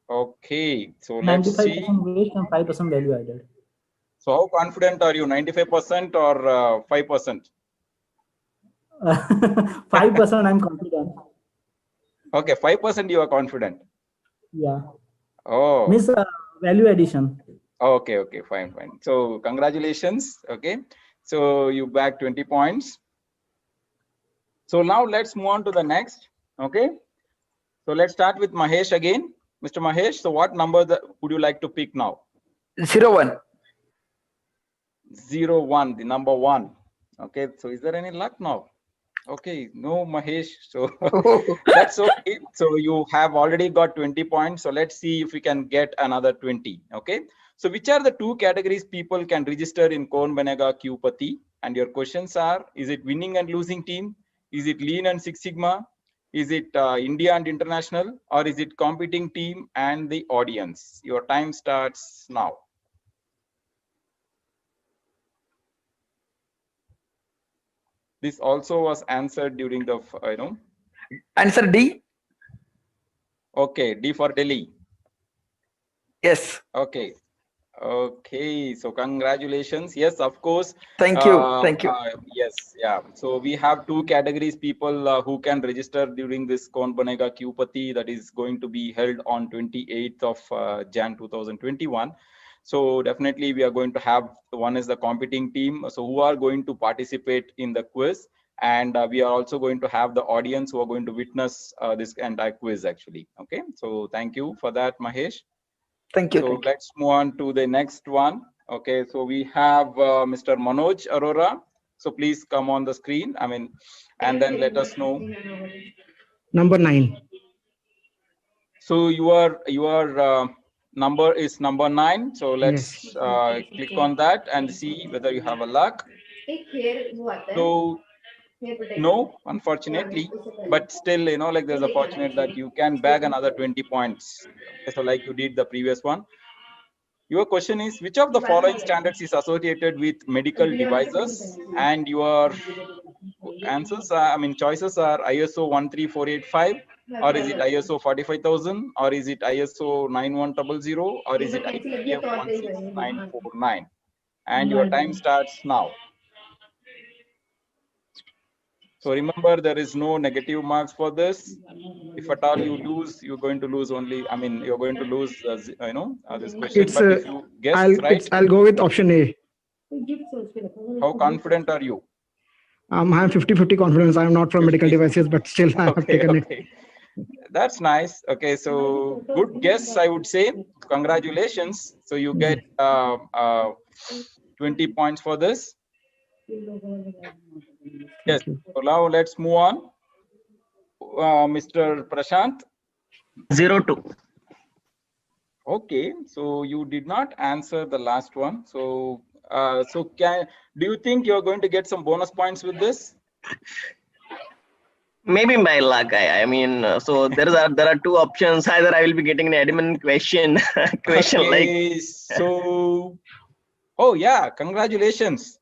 Okay, so let's 95% see. waste and 5% value added. So how confident are you, 95% or 5%? 5% I'm confident. Okay, 5% you are confident. Yeah. Oh. Miss value addition. Okay, okay, fine, fine. So congratulations. Okay, so you back 20 points. So now let's move on to the next. Okay, so let's start with Mahesh again. Mr. Mahesh, so what number would you like to pick now? 01. 01, the number 1. Okay, so is there any luck now? Okay, no, Mahesh. So that's okay. So you have already got 20 points. So let's see if we can get another 20. Okay. So which are the 2 categories people can register in Kaun Banega Qpati? And your questions are: is it winning and losing team? Is it lean and Six Sigma? Is it India and international? Or is it competing team and the audience? Your time starts now. This also was answered during the, Answer D. Okay, D for Delhi. Yes. Okay. Okay, so congratulations. Yes, of course. Thank you. Thank you. Yes, yeah. So we have 2 categories people who can register during this Kaun Banega Qpati that is going to be held on 28th of Jan 2021. So definitely we are going to have, one is the competing team, so who are going to participate in the quiz, and we are also going to have the audience who are going to witness this entire quiz actually. Okay, so thank you for that, Mahesh. Thank you. So thank you. let's move on to the next one. Okay, so we have Mr. Manoj Arora. So please come on the screen. I mean, and then let us know. Number 9. So your number is number 9. So let's click on that and see whether you have a luck. So no, unfortunately, but still, like there's a fortunate that you can bag another 20 points. Okay, so like you did the previous one. Your question is, which of the following standards is associated with medical devices? And your answers are, choices are ISO 13485, or is it ISO 45000, or is it ISO 9100, or is it IPF 16949? And your time starts now. So remember, there is no negative marks for this. If at all you lose, you're going to lose only, you're going to lose, this question. It's, but if you guess right, I'll go with option A. How confident are you? I'm 50-50 confidence. I'm not from medical devices, but still I have taken it. That's nice. Okay, so good guess, I would say. Congratulations. So you get 20 points for this. Yes. So now let's move on. Mr. Prashant. 02. Okay, so you did not answer the last one. So, do you think you're going to get some bonus points with this? Maybe by luck. I mean, so there are two options. Either I will be getting an admin question, Okay, so, oh yeah, congratulations.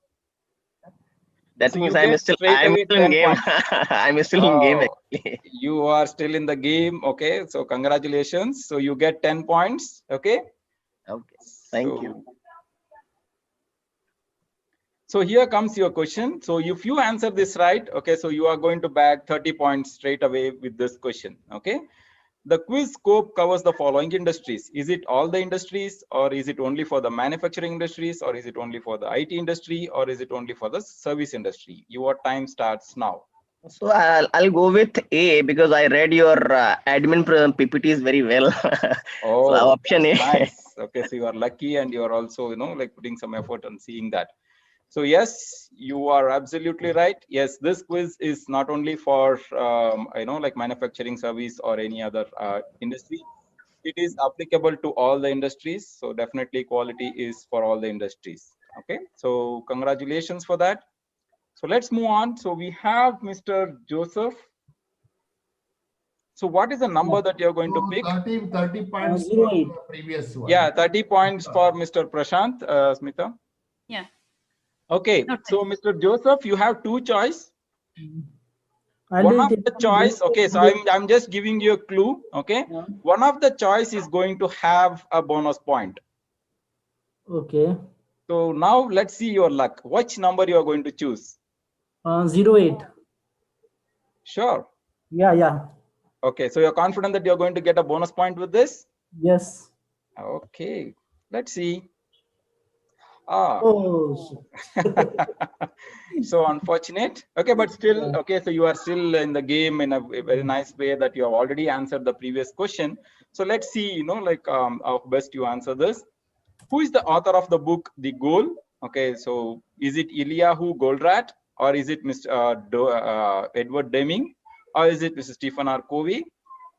That So means you get straight I'm away still in 10 game. points. I'm still in game Oh, actually. you are still in the game. Okay, so congratulations. So you get 10 points. Okay. Okay. Thank you. So here comes your question. So if you answer this right, okay, so you are going to bag 30 points straight away with this question. Okay. The quiz scope covers the following industries. Is it all the industries, or is it only for the manufacturing industries, or is it only for the IT industry, or is it only for the service industry? Your time starts now. So I'll go with A because I read your admin PPTs very well. Oh, so option A. nice. Okay, so you are lucky, and you are also, like putting some effort on seeing that. So yes, you are absolutely right. Yes, this quiz is not only for like manufacturing, service, or any other industry. It is applicable to all the industries. So definitely quality is for all the industries. Okay, so congratulations for that. So let's move on. So we have Mr. Joseph. So what is the number that you're going to pick? 30 points for the previous one. Yeah, 30 points for Mr. Prashant, Smita. Yeah. Okay, so Mr. Joseph, you have two choice. I'll One do of it. the choice, okay, so I'm just giving you a clue, okay? One of the choice is going to have a bonus point. Okay. So now let's see your luck. Which number you are going to choose? 08. Sure. Yeah. Okay, so you're confident that you're going to get a bonus point with this? Yes. Okay, let's see. Ah. Oh. So unfortunate. Okay, but still, okay, so you are still in the game in a very nice way that you have already answered the previous question. So let's see, how best you answer this. Who is the author of the book, The Goal? Okay, so is it Eliyahu Goldratt, or is it Mr. Edward Deming, or is it Mr. Stephen R. Covey,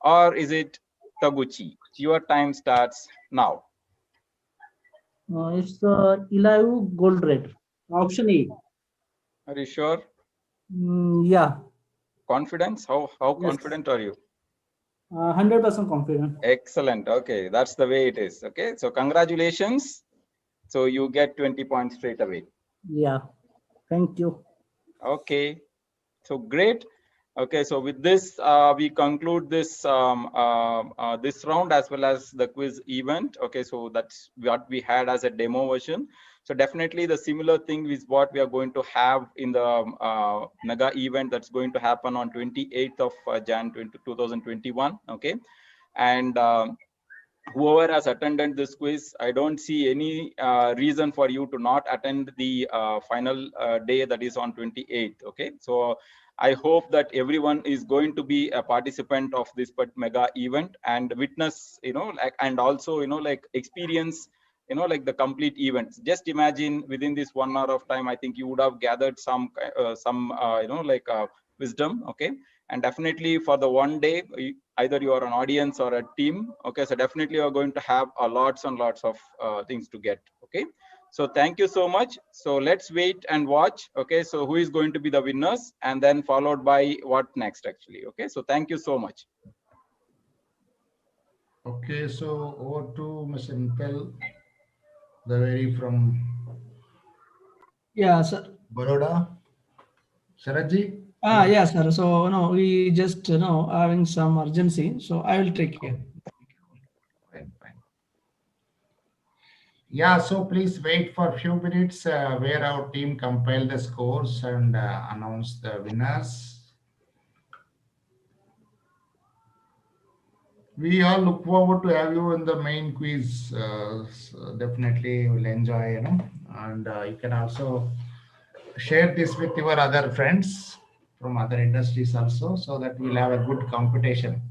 or is it Taguchi? Your time starts now. It's Eliyahu Goldratt. Option A. Are you sure? Yeah. Confidence? How Yes. confident are you? 100% confident. Excellent. Okay, that's the way it is. Okay, so congratulations. So you get 20 points straight away. Yeah. Thank you. Okay, so great. Okay, so with this, we conclude this this round as well as the quiz event. Okay, so that's what we had as a demo version. So definitely the similar thing is what we are going to have in the mega event that's going to happen on 28th of Jan 2021. Okay, and whoever has attended this quiz, I don't see any reason for you to not attend the final day, that is on 28th. Okay, so I hope that everyone is going to be a participant of this mega event and witness, and also, experience, the complete event. Just imagine within this 1 hour of time, I think you would have gathered some wisdom. Okay, and definitely for the one day, either you are an audience or a team. Okay, so definitely you are going to have lots and lots of things to get. Okay, so thank you so much. So let's wait and watch. Okay, so who is going to be the winners, and then followed by what next actually. Okay, so thank you so much. Okay, so over to Mr. Impel, the very from Baroda. Saraji? Yeah, sir. So no, we just having some urgency. So I will take care. Fine. Yeah, so please wait for a few minutes where our team compile the scores and announce the winners. We all look forward to have you in the main quiz. So definitely will enjoy, and you can also share this with your other friends from other industries also, so that we'll have a good competition.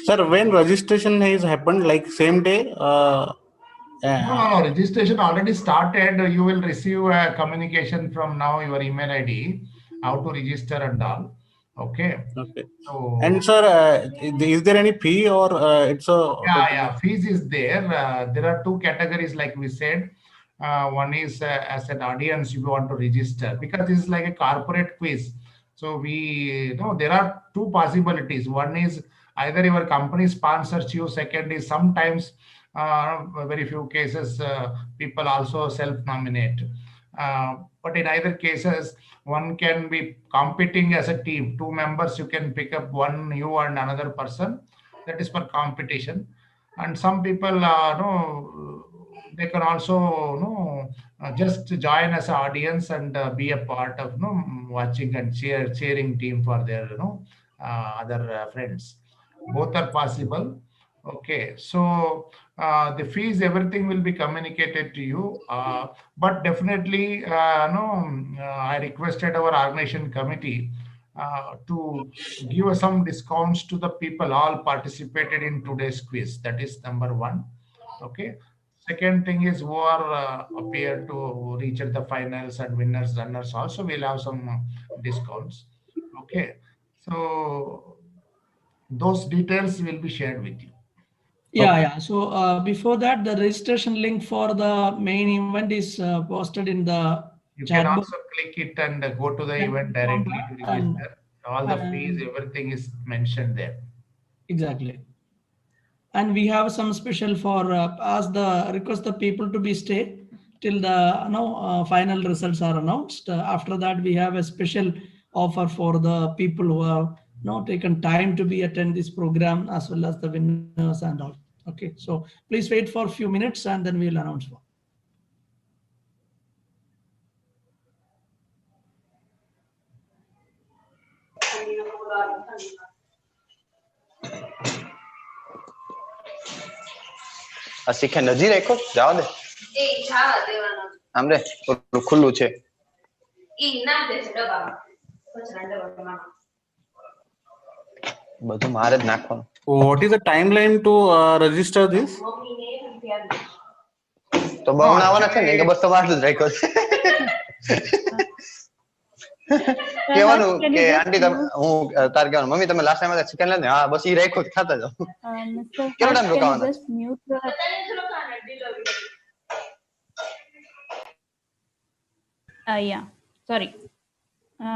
Sir, when registration has happened, like same day? No, registration already started. You will receive a communication from now your email ID, how to register and all. Okay. Okay. So, And sir, is there any fee or it's a yeah, fees is there. There are two categories, like we said. One is as an audience, if you want to register, because this is like a corporate quiz. So we know there are two possibilities. One is either your company sponsors you. Second is sometimes, very few cases, people also self-nominate. But in either cases, one can be competing as a team. Two members, you can pick up one, you and another person. That is for competition. And some people, they can also just join as an audience and be a part of watching and cheering team for their other friends. Both are possible. Okay, so the fees, everything will be communicated to you, but definitely I requested our organization committee to give us some discounts to the people all participated in today's quiz. That is number one. Okay. Second thing is who are appear to reach at the finals and winners, runners also will have some discounts. Okay. So those details will be shared with you. Yeah. So before that, the registration link for the main event is posted in the You chat can box. also click it and go to the event directly to register. All the fees, everything is mentioned there. Exactly. And we have some special for request the people to be stay till the final results are announced. After that, we have a special offer for the people who have taken time to be attend this program, as well as the winners and all. Okay, so please wait for a few minutes and then we'll announce one. શીખે નજી રાખો જાવ દે એ જવા દેવાનો આમ રે ખુલ્લું છે ઈ ના દે છે ડબ્બામાં કચરા ડબ્બામાં બધું મારે જ નાખવાનું. What is the timeline to register this? મમ્મીને રૂપિયા દે તો બનાવવાના છે ને કે બસ તમારે જ રાખ્યો છે. કેવાનું કે આંટી તમે હું તાર કહેવાનું મમ્મી તમે લાસ્ટ ટાઈમ ચિકન લાવ્યા હા બસ ઈ રાખ્યો ખાતા જાઓ. કેટલો time રોકાવાના? Yeah, sorry.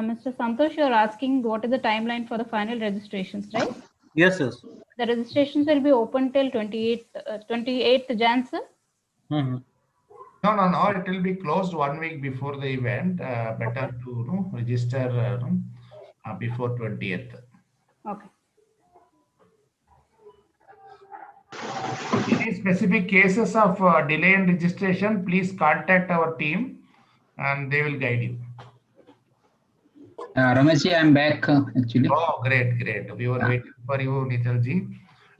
Mr. Santosh, you're asking what is the timeline for the final registrations, right? Yes, yes. The registrations will be open till 28th Jan, sir? Mm-hmm. No. It will be closed 1 week before the event. Better to register before 20th. Okay. Any specific cases of delay in registration, please contact our team and they will guide you. Ramesh, I'm back actually. Oh, great. We were waiting for you, Nitalji.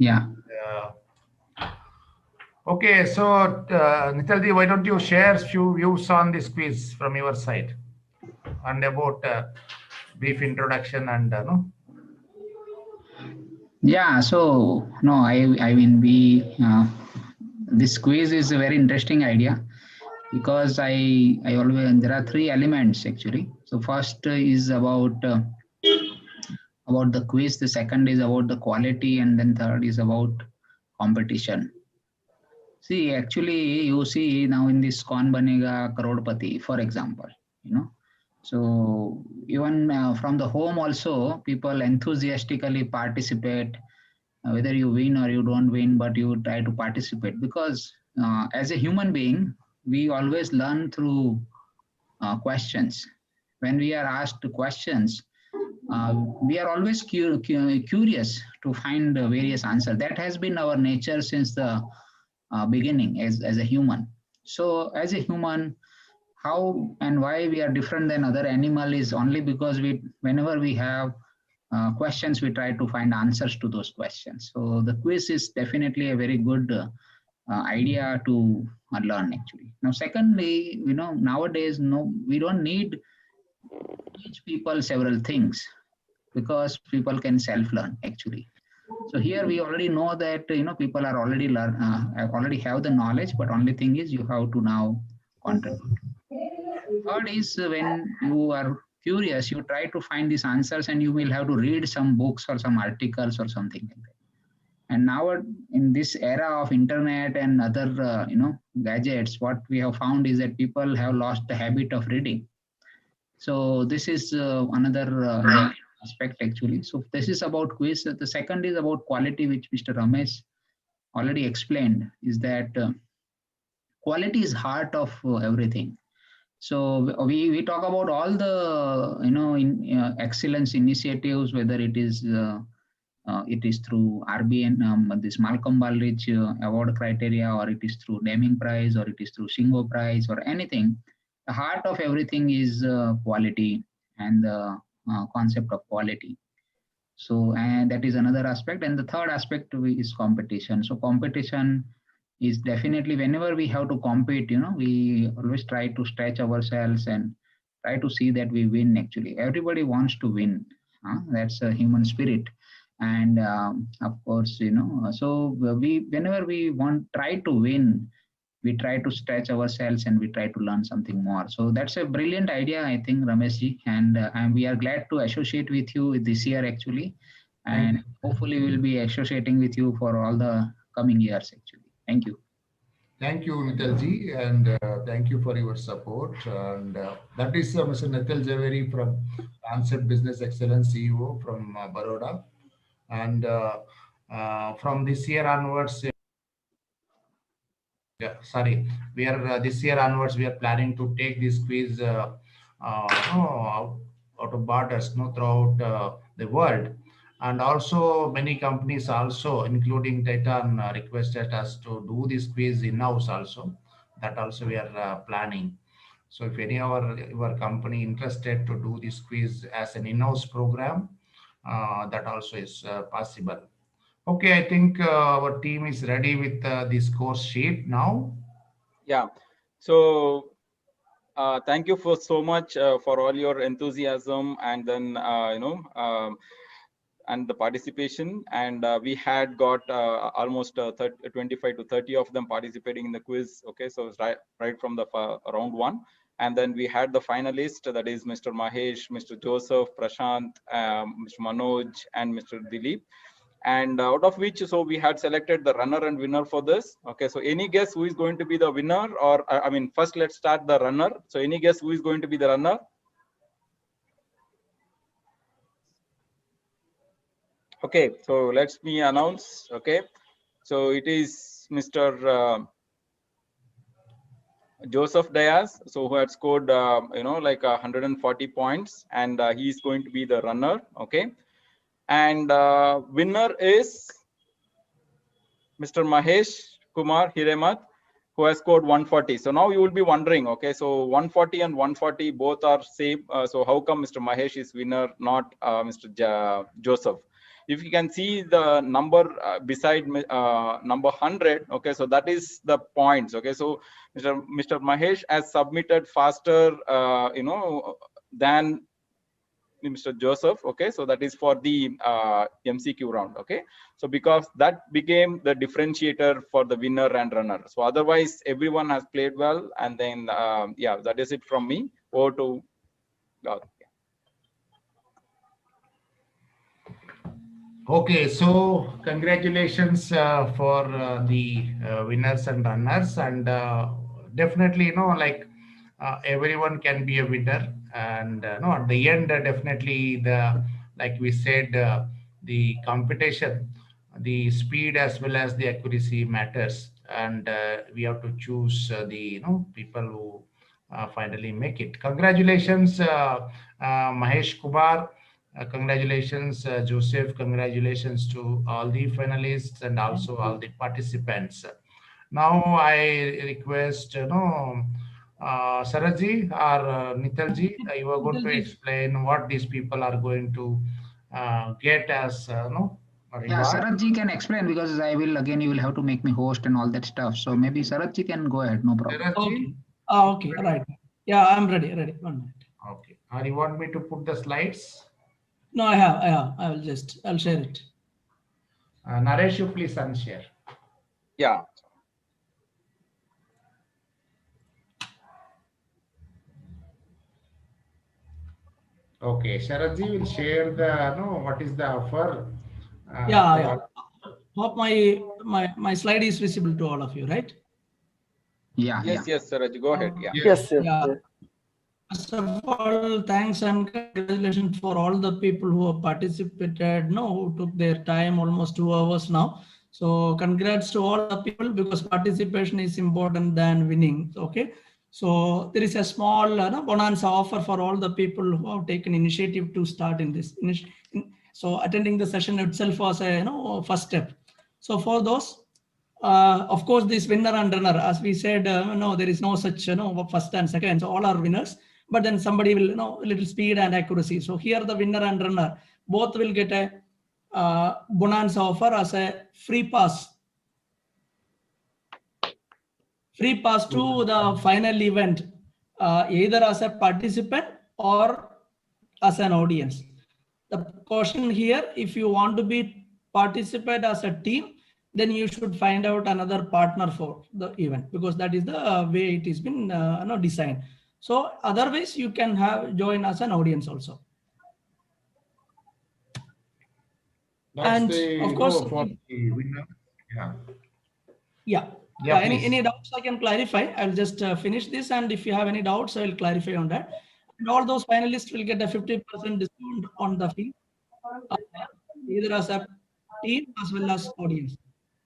Yeah. Okay, so Nitalji, why don't you share few views on this quiz from your side and about brief introduction and Yeah, so no, I mean this quiz is a very interesting idea because I always there are three elements actually. So first is about the quiz, the second is about the quality, and then third is about competition. See, actually, you see now in this Kaun Banega Crorepati, for example, so even from the home also, people enthusiastically participate, whether you win or you don't win, but you try to participate because as a human being, we always learn through questions. When we are asked questions, we are always curious to find various answers. That has been our nature since the beginning as a human. So as a human, how and why we are different than other animal is only because whenever we have questions, we try to find answers to those questions. So the quiz is definitely a very good idea to learn actually. Now, secondly, nowadays, we don't need to teach people several things because people can self-learn actually. So here we already know that people are already have the knowledge, but only thing is you have to now contribute. Third is when you are curious, you try to find these answers and you will have to read some books or some articles or something like that. And now in this era of internet and other, gadgets, what we have found is that people have lost the habit of reading. So this is another aspect actually. So this is about quiz. The second is about quality, which Mr. Ramesh already explained, is that quality is heart of everything. So we talk about all the excellence initiatives, whether it is through RBN, this Malcolm Baldrige award criteria, or it is through Deming Prize, or it is through Shingo Prize, or anything. The heart of everything is quality and the concept of quality. So, and that is another aspect. And the third aspect is competition. So competition is definitely, whenever we have to compete, we always try to stretch ourselves and try to see that we win. Actually, everybody wants to win. That's a human spirit. And of course, so whenever we try to win, we try to stretch ourselves and we try to learn something more. So that's a brilliant idea, I think, Rameshji, and we are glad to associate with you this year actually, and hopefully we'll be associating with you for all the coming years actually. Thank you. Thank you, Nitalji, and thank you for your support. And that is Mr. Nital Javeri from Concept Business Excellence CEO from Baroda. And from this year onwards, we are this year onwards, we are planning to take this quiz out of borders, throughout the world. And also many companies also, including Titan, requested us to do this quiz in-house also. That also we are planning. So if any of your company interested to do this quiz as an in-house program, that also is possible. Okay, I think our team is ready with this course sheet now. Yeah. So thank you for so much for all your enthusiasm and then and the participation. And we had got almost 25 to 30 of them participating in the quiz. Okay, so it's right from the round one. And then we had the finalist, that is Mr. Mahesh, Mr. Joseph, Prashant, Mr. Manoj, and Mr. Dilip. And out of which, so we had selected the runner and winner for this. Okay, so any guess who is going to be the winner? Or I mean, first let's start the runner. So any guess who is going to be the runner? Okay, so let me announce. Okay, so it is Mr. Joseph Diaz, so who had scored like 140 points, and he is going to be the runner. Okay, and winner is Mr. Mahesh Kumar Hiremat, who has scored 140. So now you will be wondering, okay, so 140 and 140 both are same. So how come Mr. Mahesh is winner, not Mr. Joseph? If you can see the number beside number 100, okay, so that is the points. Okay, so Mr. Mahesh has submitted faster, than Mr. Joseph. Okay, so that is for the MCQ round. Okay, so because that became the differentiator for the winner and runner. So otherwise everyone has played well. And then yeah, that is it from me. Over to God. Okay, so congratulations for the winners and runners, and definitely, like everyone can be a winner, and at the end, definitely like we said, the competition, the speed as well as the accuracy matters, and we have to choose the people who finally make it. Congratulations, Mahesh Kumar. Congratulations, Joseph. Congratulations to all the finalists and also all the participants. Now I request, Saraji or Nitalji, you are going to explain what these people are going to get as Yeah, reward. Saratji can explain, because you will have to make me host and all that stuff. So maybe Saratji can go ahead, no problem. Okay. Okay, right. Yeah, I'm ready. 1 minute. Okay. Or you want me to put the slides? No, I have. I'll share it. Naresh, you please unshare. Yeah. Okay, Sharadji will share the what is the offer. Yeah. Hope my slide is visible to all of you, right? Yes, Saraj, go ahead. Yeah. Yes. First of all, thanks and congratulations for all the people who have participated, who took their time, almost 2 hours now. So congrats to all the people, because participation is important than winning. Okay. So there is a small bonanza offer for all the people who have taken initiative to start in this. So attending the session itself was a first step. So for those, of course, this winner and runner, as we said, no, there is no such first and second. So all are winners. But then somebody will little speed and accuracy. So here the winner and runner both will get a bonanza offer as a free pass to the final event, either as a participant or as an audience. The question here, if you want to be participate as a team, then you should find out another partner for the event, because that is the way it has been designed. So otherwise you can join as an audience also. That's and of course, for the winner. Yeah. Any doubts I can clarify? I'll just finish this, and if you have any doubts, I'll clarify on that. And all those finalists will get a 50% discount on the fee, either as a team as well as audience.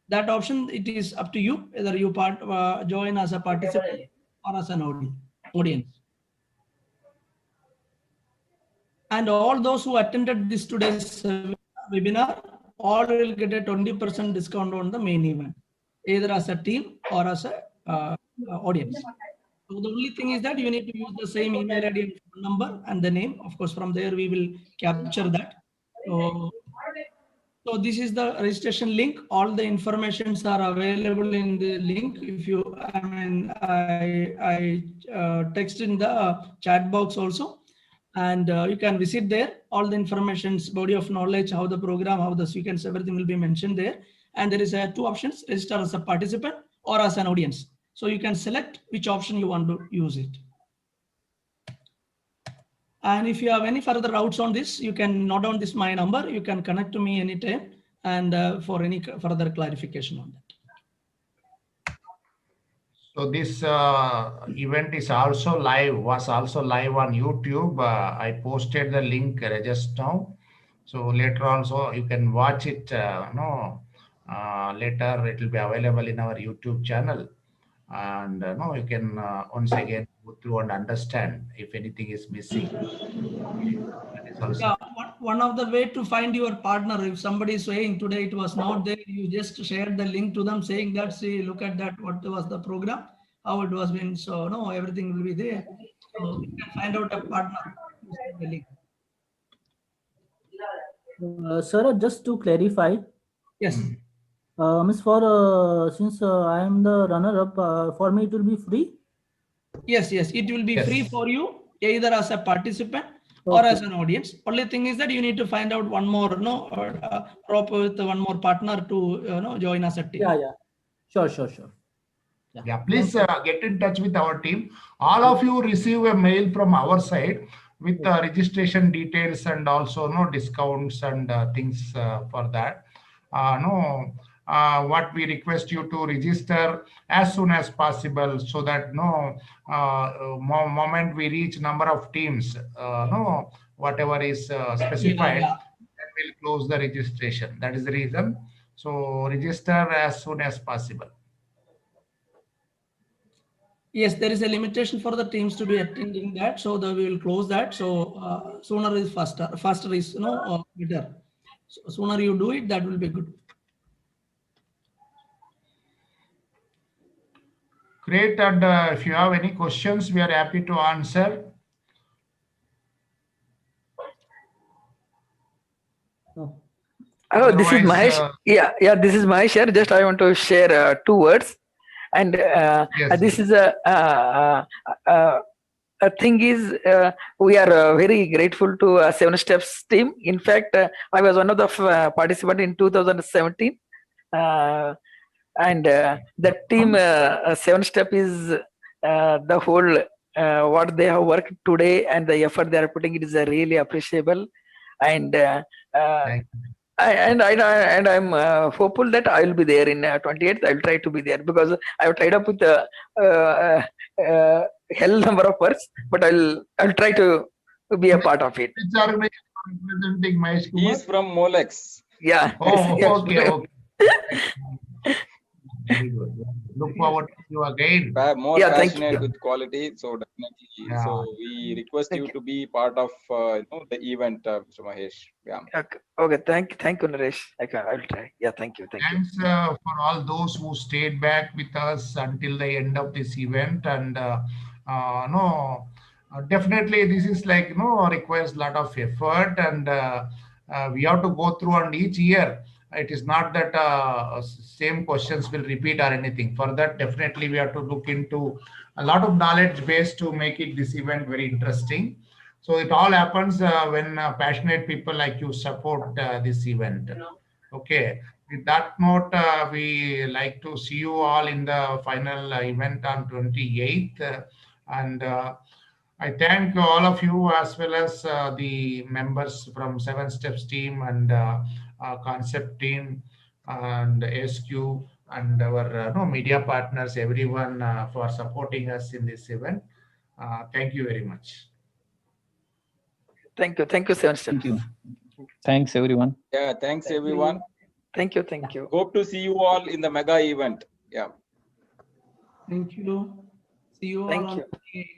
That option, it is up to you whether you join as a participant or as an audience. And all those who attended this today's webinar, all will get a 20% discount on the main event, either as a team or as a audience. So the only thing is that you need to use the same email ID and phone number and the name. Of course, from there we will capture that. So this is the registration link. All the informations are available in the link. If you, I text in the chat box also, and you can visit there. All the informations, body of knowledge, how the program, how the sequence, everything will be mentioned there. And there is two options: register as a participant or as an audience. So you can select which option you want to use it. And if you have any further doubts on this, you can note down my number. You can connect to me anytime and for any further clarification on that. So this event is also live, was also live on YouTube. I posted the link just now. So later on, so you can watch it. Later it will be available in our YouTube channel. And you can once again go through and understand if anything is missing. Yeah, one of the way to find your partner, if somebody is saying today it was not there, you just share the link to them saying that, see, look at that, what was the program, how it was been. So everything will be there. So you can find out a partner. The link. Sir, just to clarify. Yes. Miss, since I am the runner-up, for me it will be free. Yes, it will be free for you, either as a participant or as an audience. Only thing is that you need to find out one more, rope with one more partner to join as a team. Yeah. Sure. Yeah, please get in touch with our team. All of you receive a mail from our side with registration details and also discounts and things for that. What we request you to register as soon as possible, so that moment we reach number of teams, whatever is specified, then we'll close the registration. That is the reason. So register as soon as possible. Yes, there is a limitation for the teams to be attending that, so we will close that. So sooner is faster is better. So sooner you do it, that will be good. Great. And if you have any questions, we are happy to answer. Oh, this is Mahesh. This is Mahesh here. Just I want to share 2 words. And this is a thing is, we are very grateful to 7 Steps team. In fact, I was one of the participants in 2017. And the team 7 Step is the whole what they have worked today and the effort they are putting. It is really appreciable, and I'm hopeful that I will be there in 28th. I will try to be there because I have tried up with hell number of words, but I'll try to be a part of it. Which organization representing Mahesh Kumar? He is from Molex. Yeah. Oh, Yes. okay, okay. Very good. Look forward to you again. More Yeah, thank passionate you. with quality, so definitely. Yeah. So we request you to be part of the event, Mr. Mahesh. Yeah. Okay. Thank you, Naresh. I'll try. Yeah. Thank you. Thanks for all those who stayed back with us until the end of this event. And definitely this is like, requires a lot of effort, and we have to go through, and each year it is not that same questions will repeat or anything. For that, definitely we have to look into a lot of knowledge base to make it this event very interesting. So it all happens when passionate people like you support this event. Okay. With that note, we like to see you all in the final event on 28th. And I thank all of you as well as the members from 7 Steps team and Concept team and SQ and our media partners, everyone for supporting us in this event. Thank you very much. Thank you. Thank you, 7 Steps. Thank you. Thanks, everyone. Yeah, thanks everyone. Thank you. Thank you. Hope to see you all in the mega event. Yeah. Thank you. See you all Thank on you. 28th.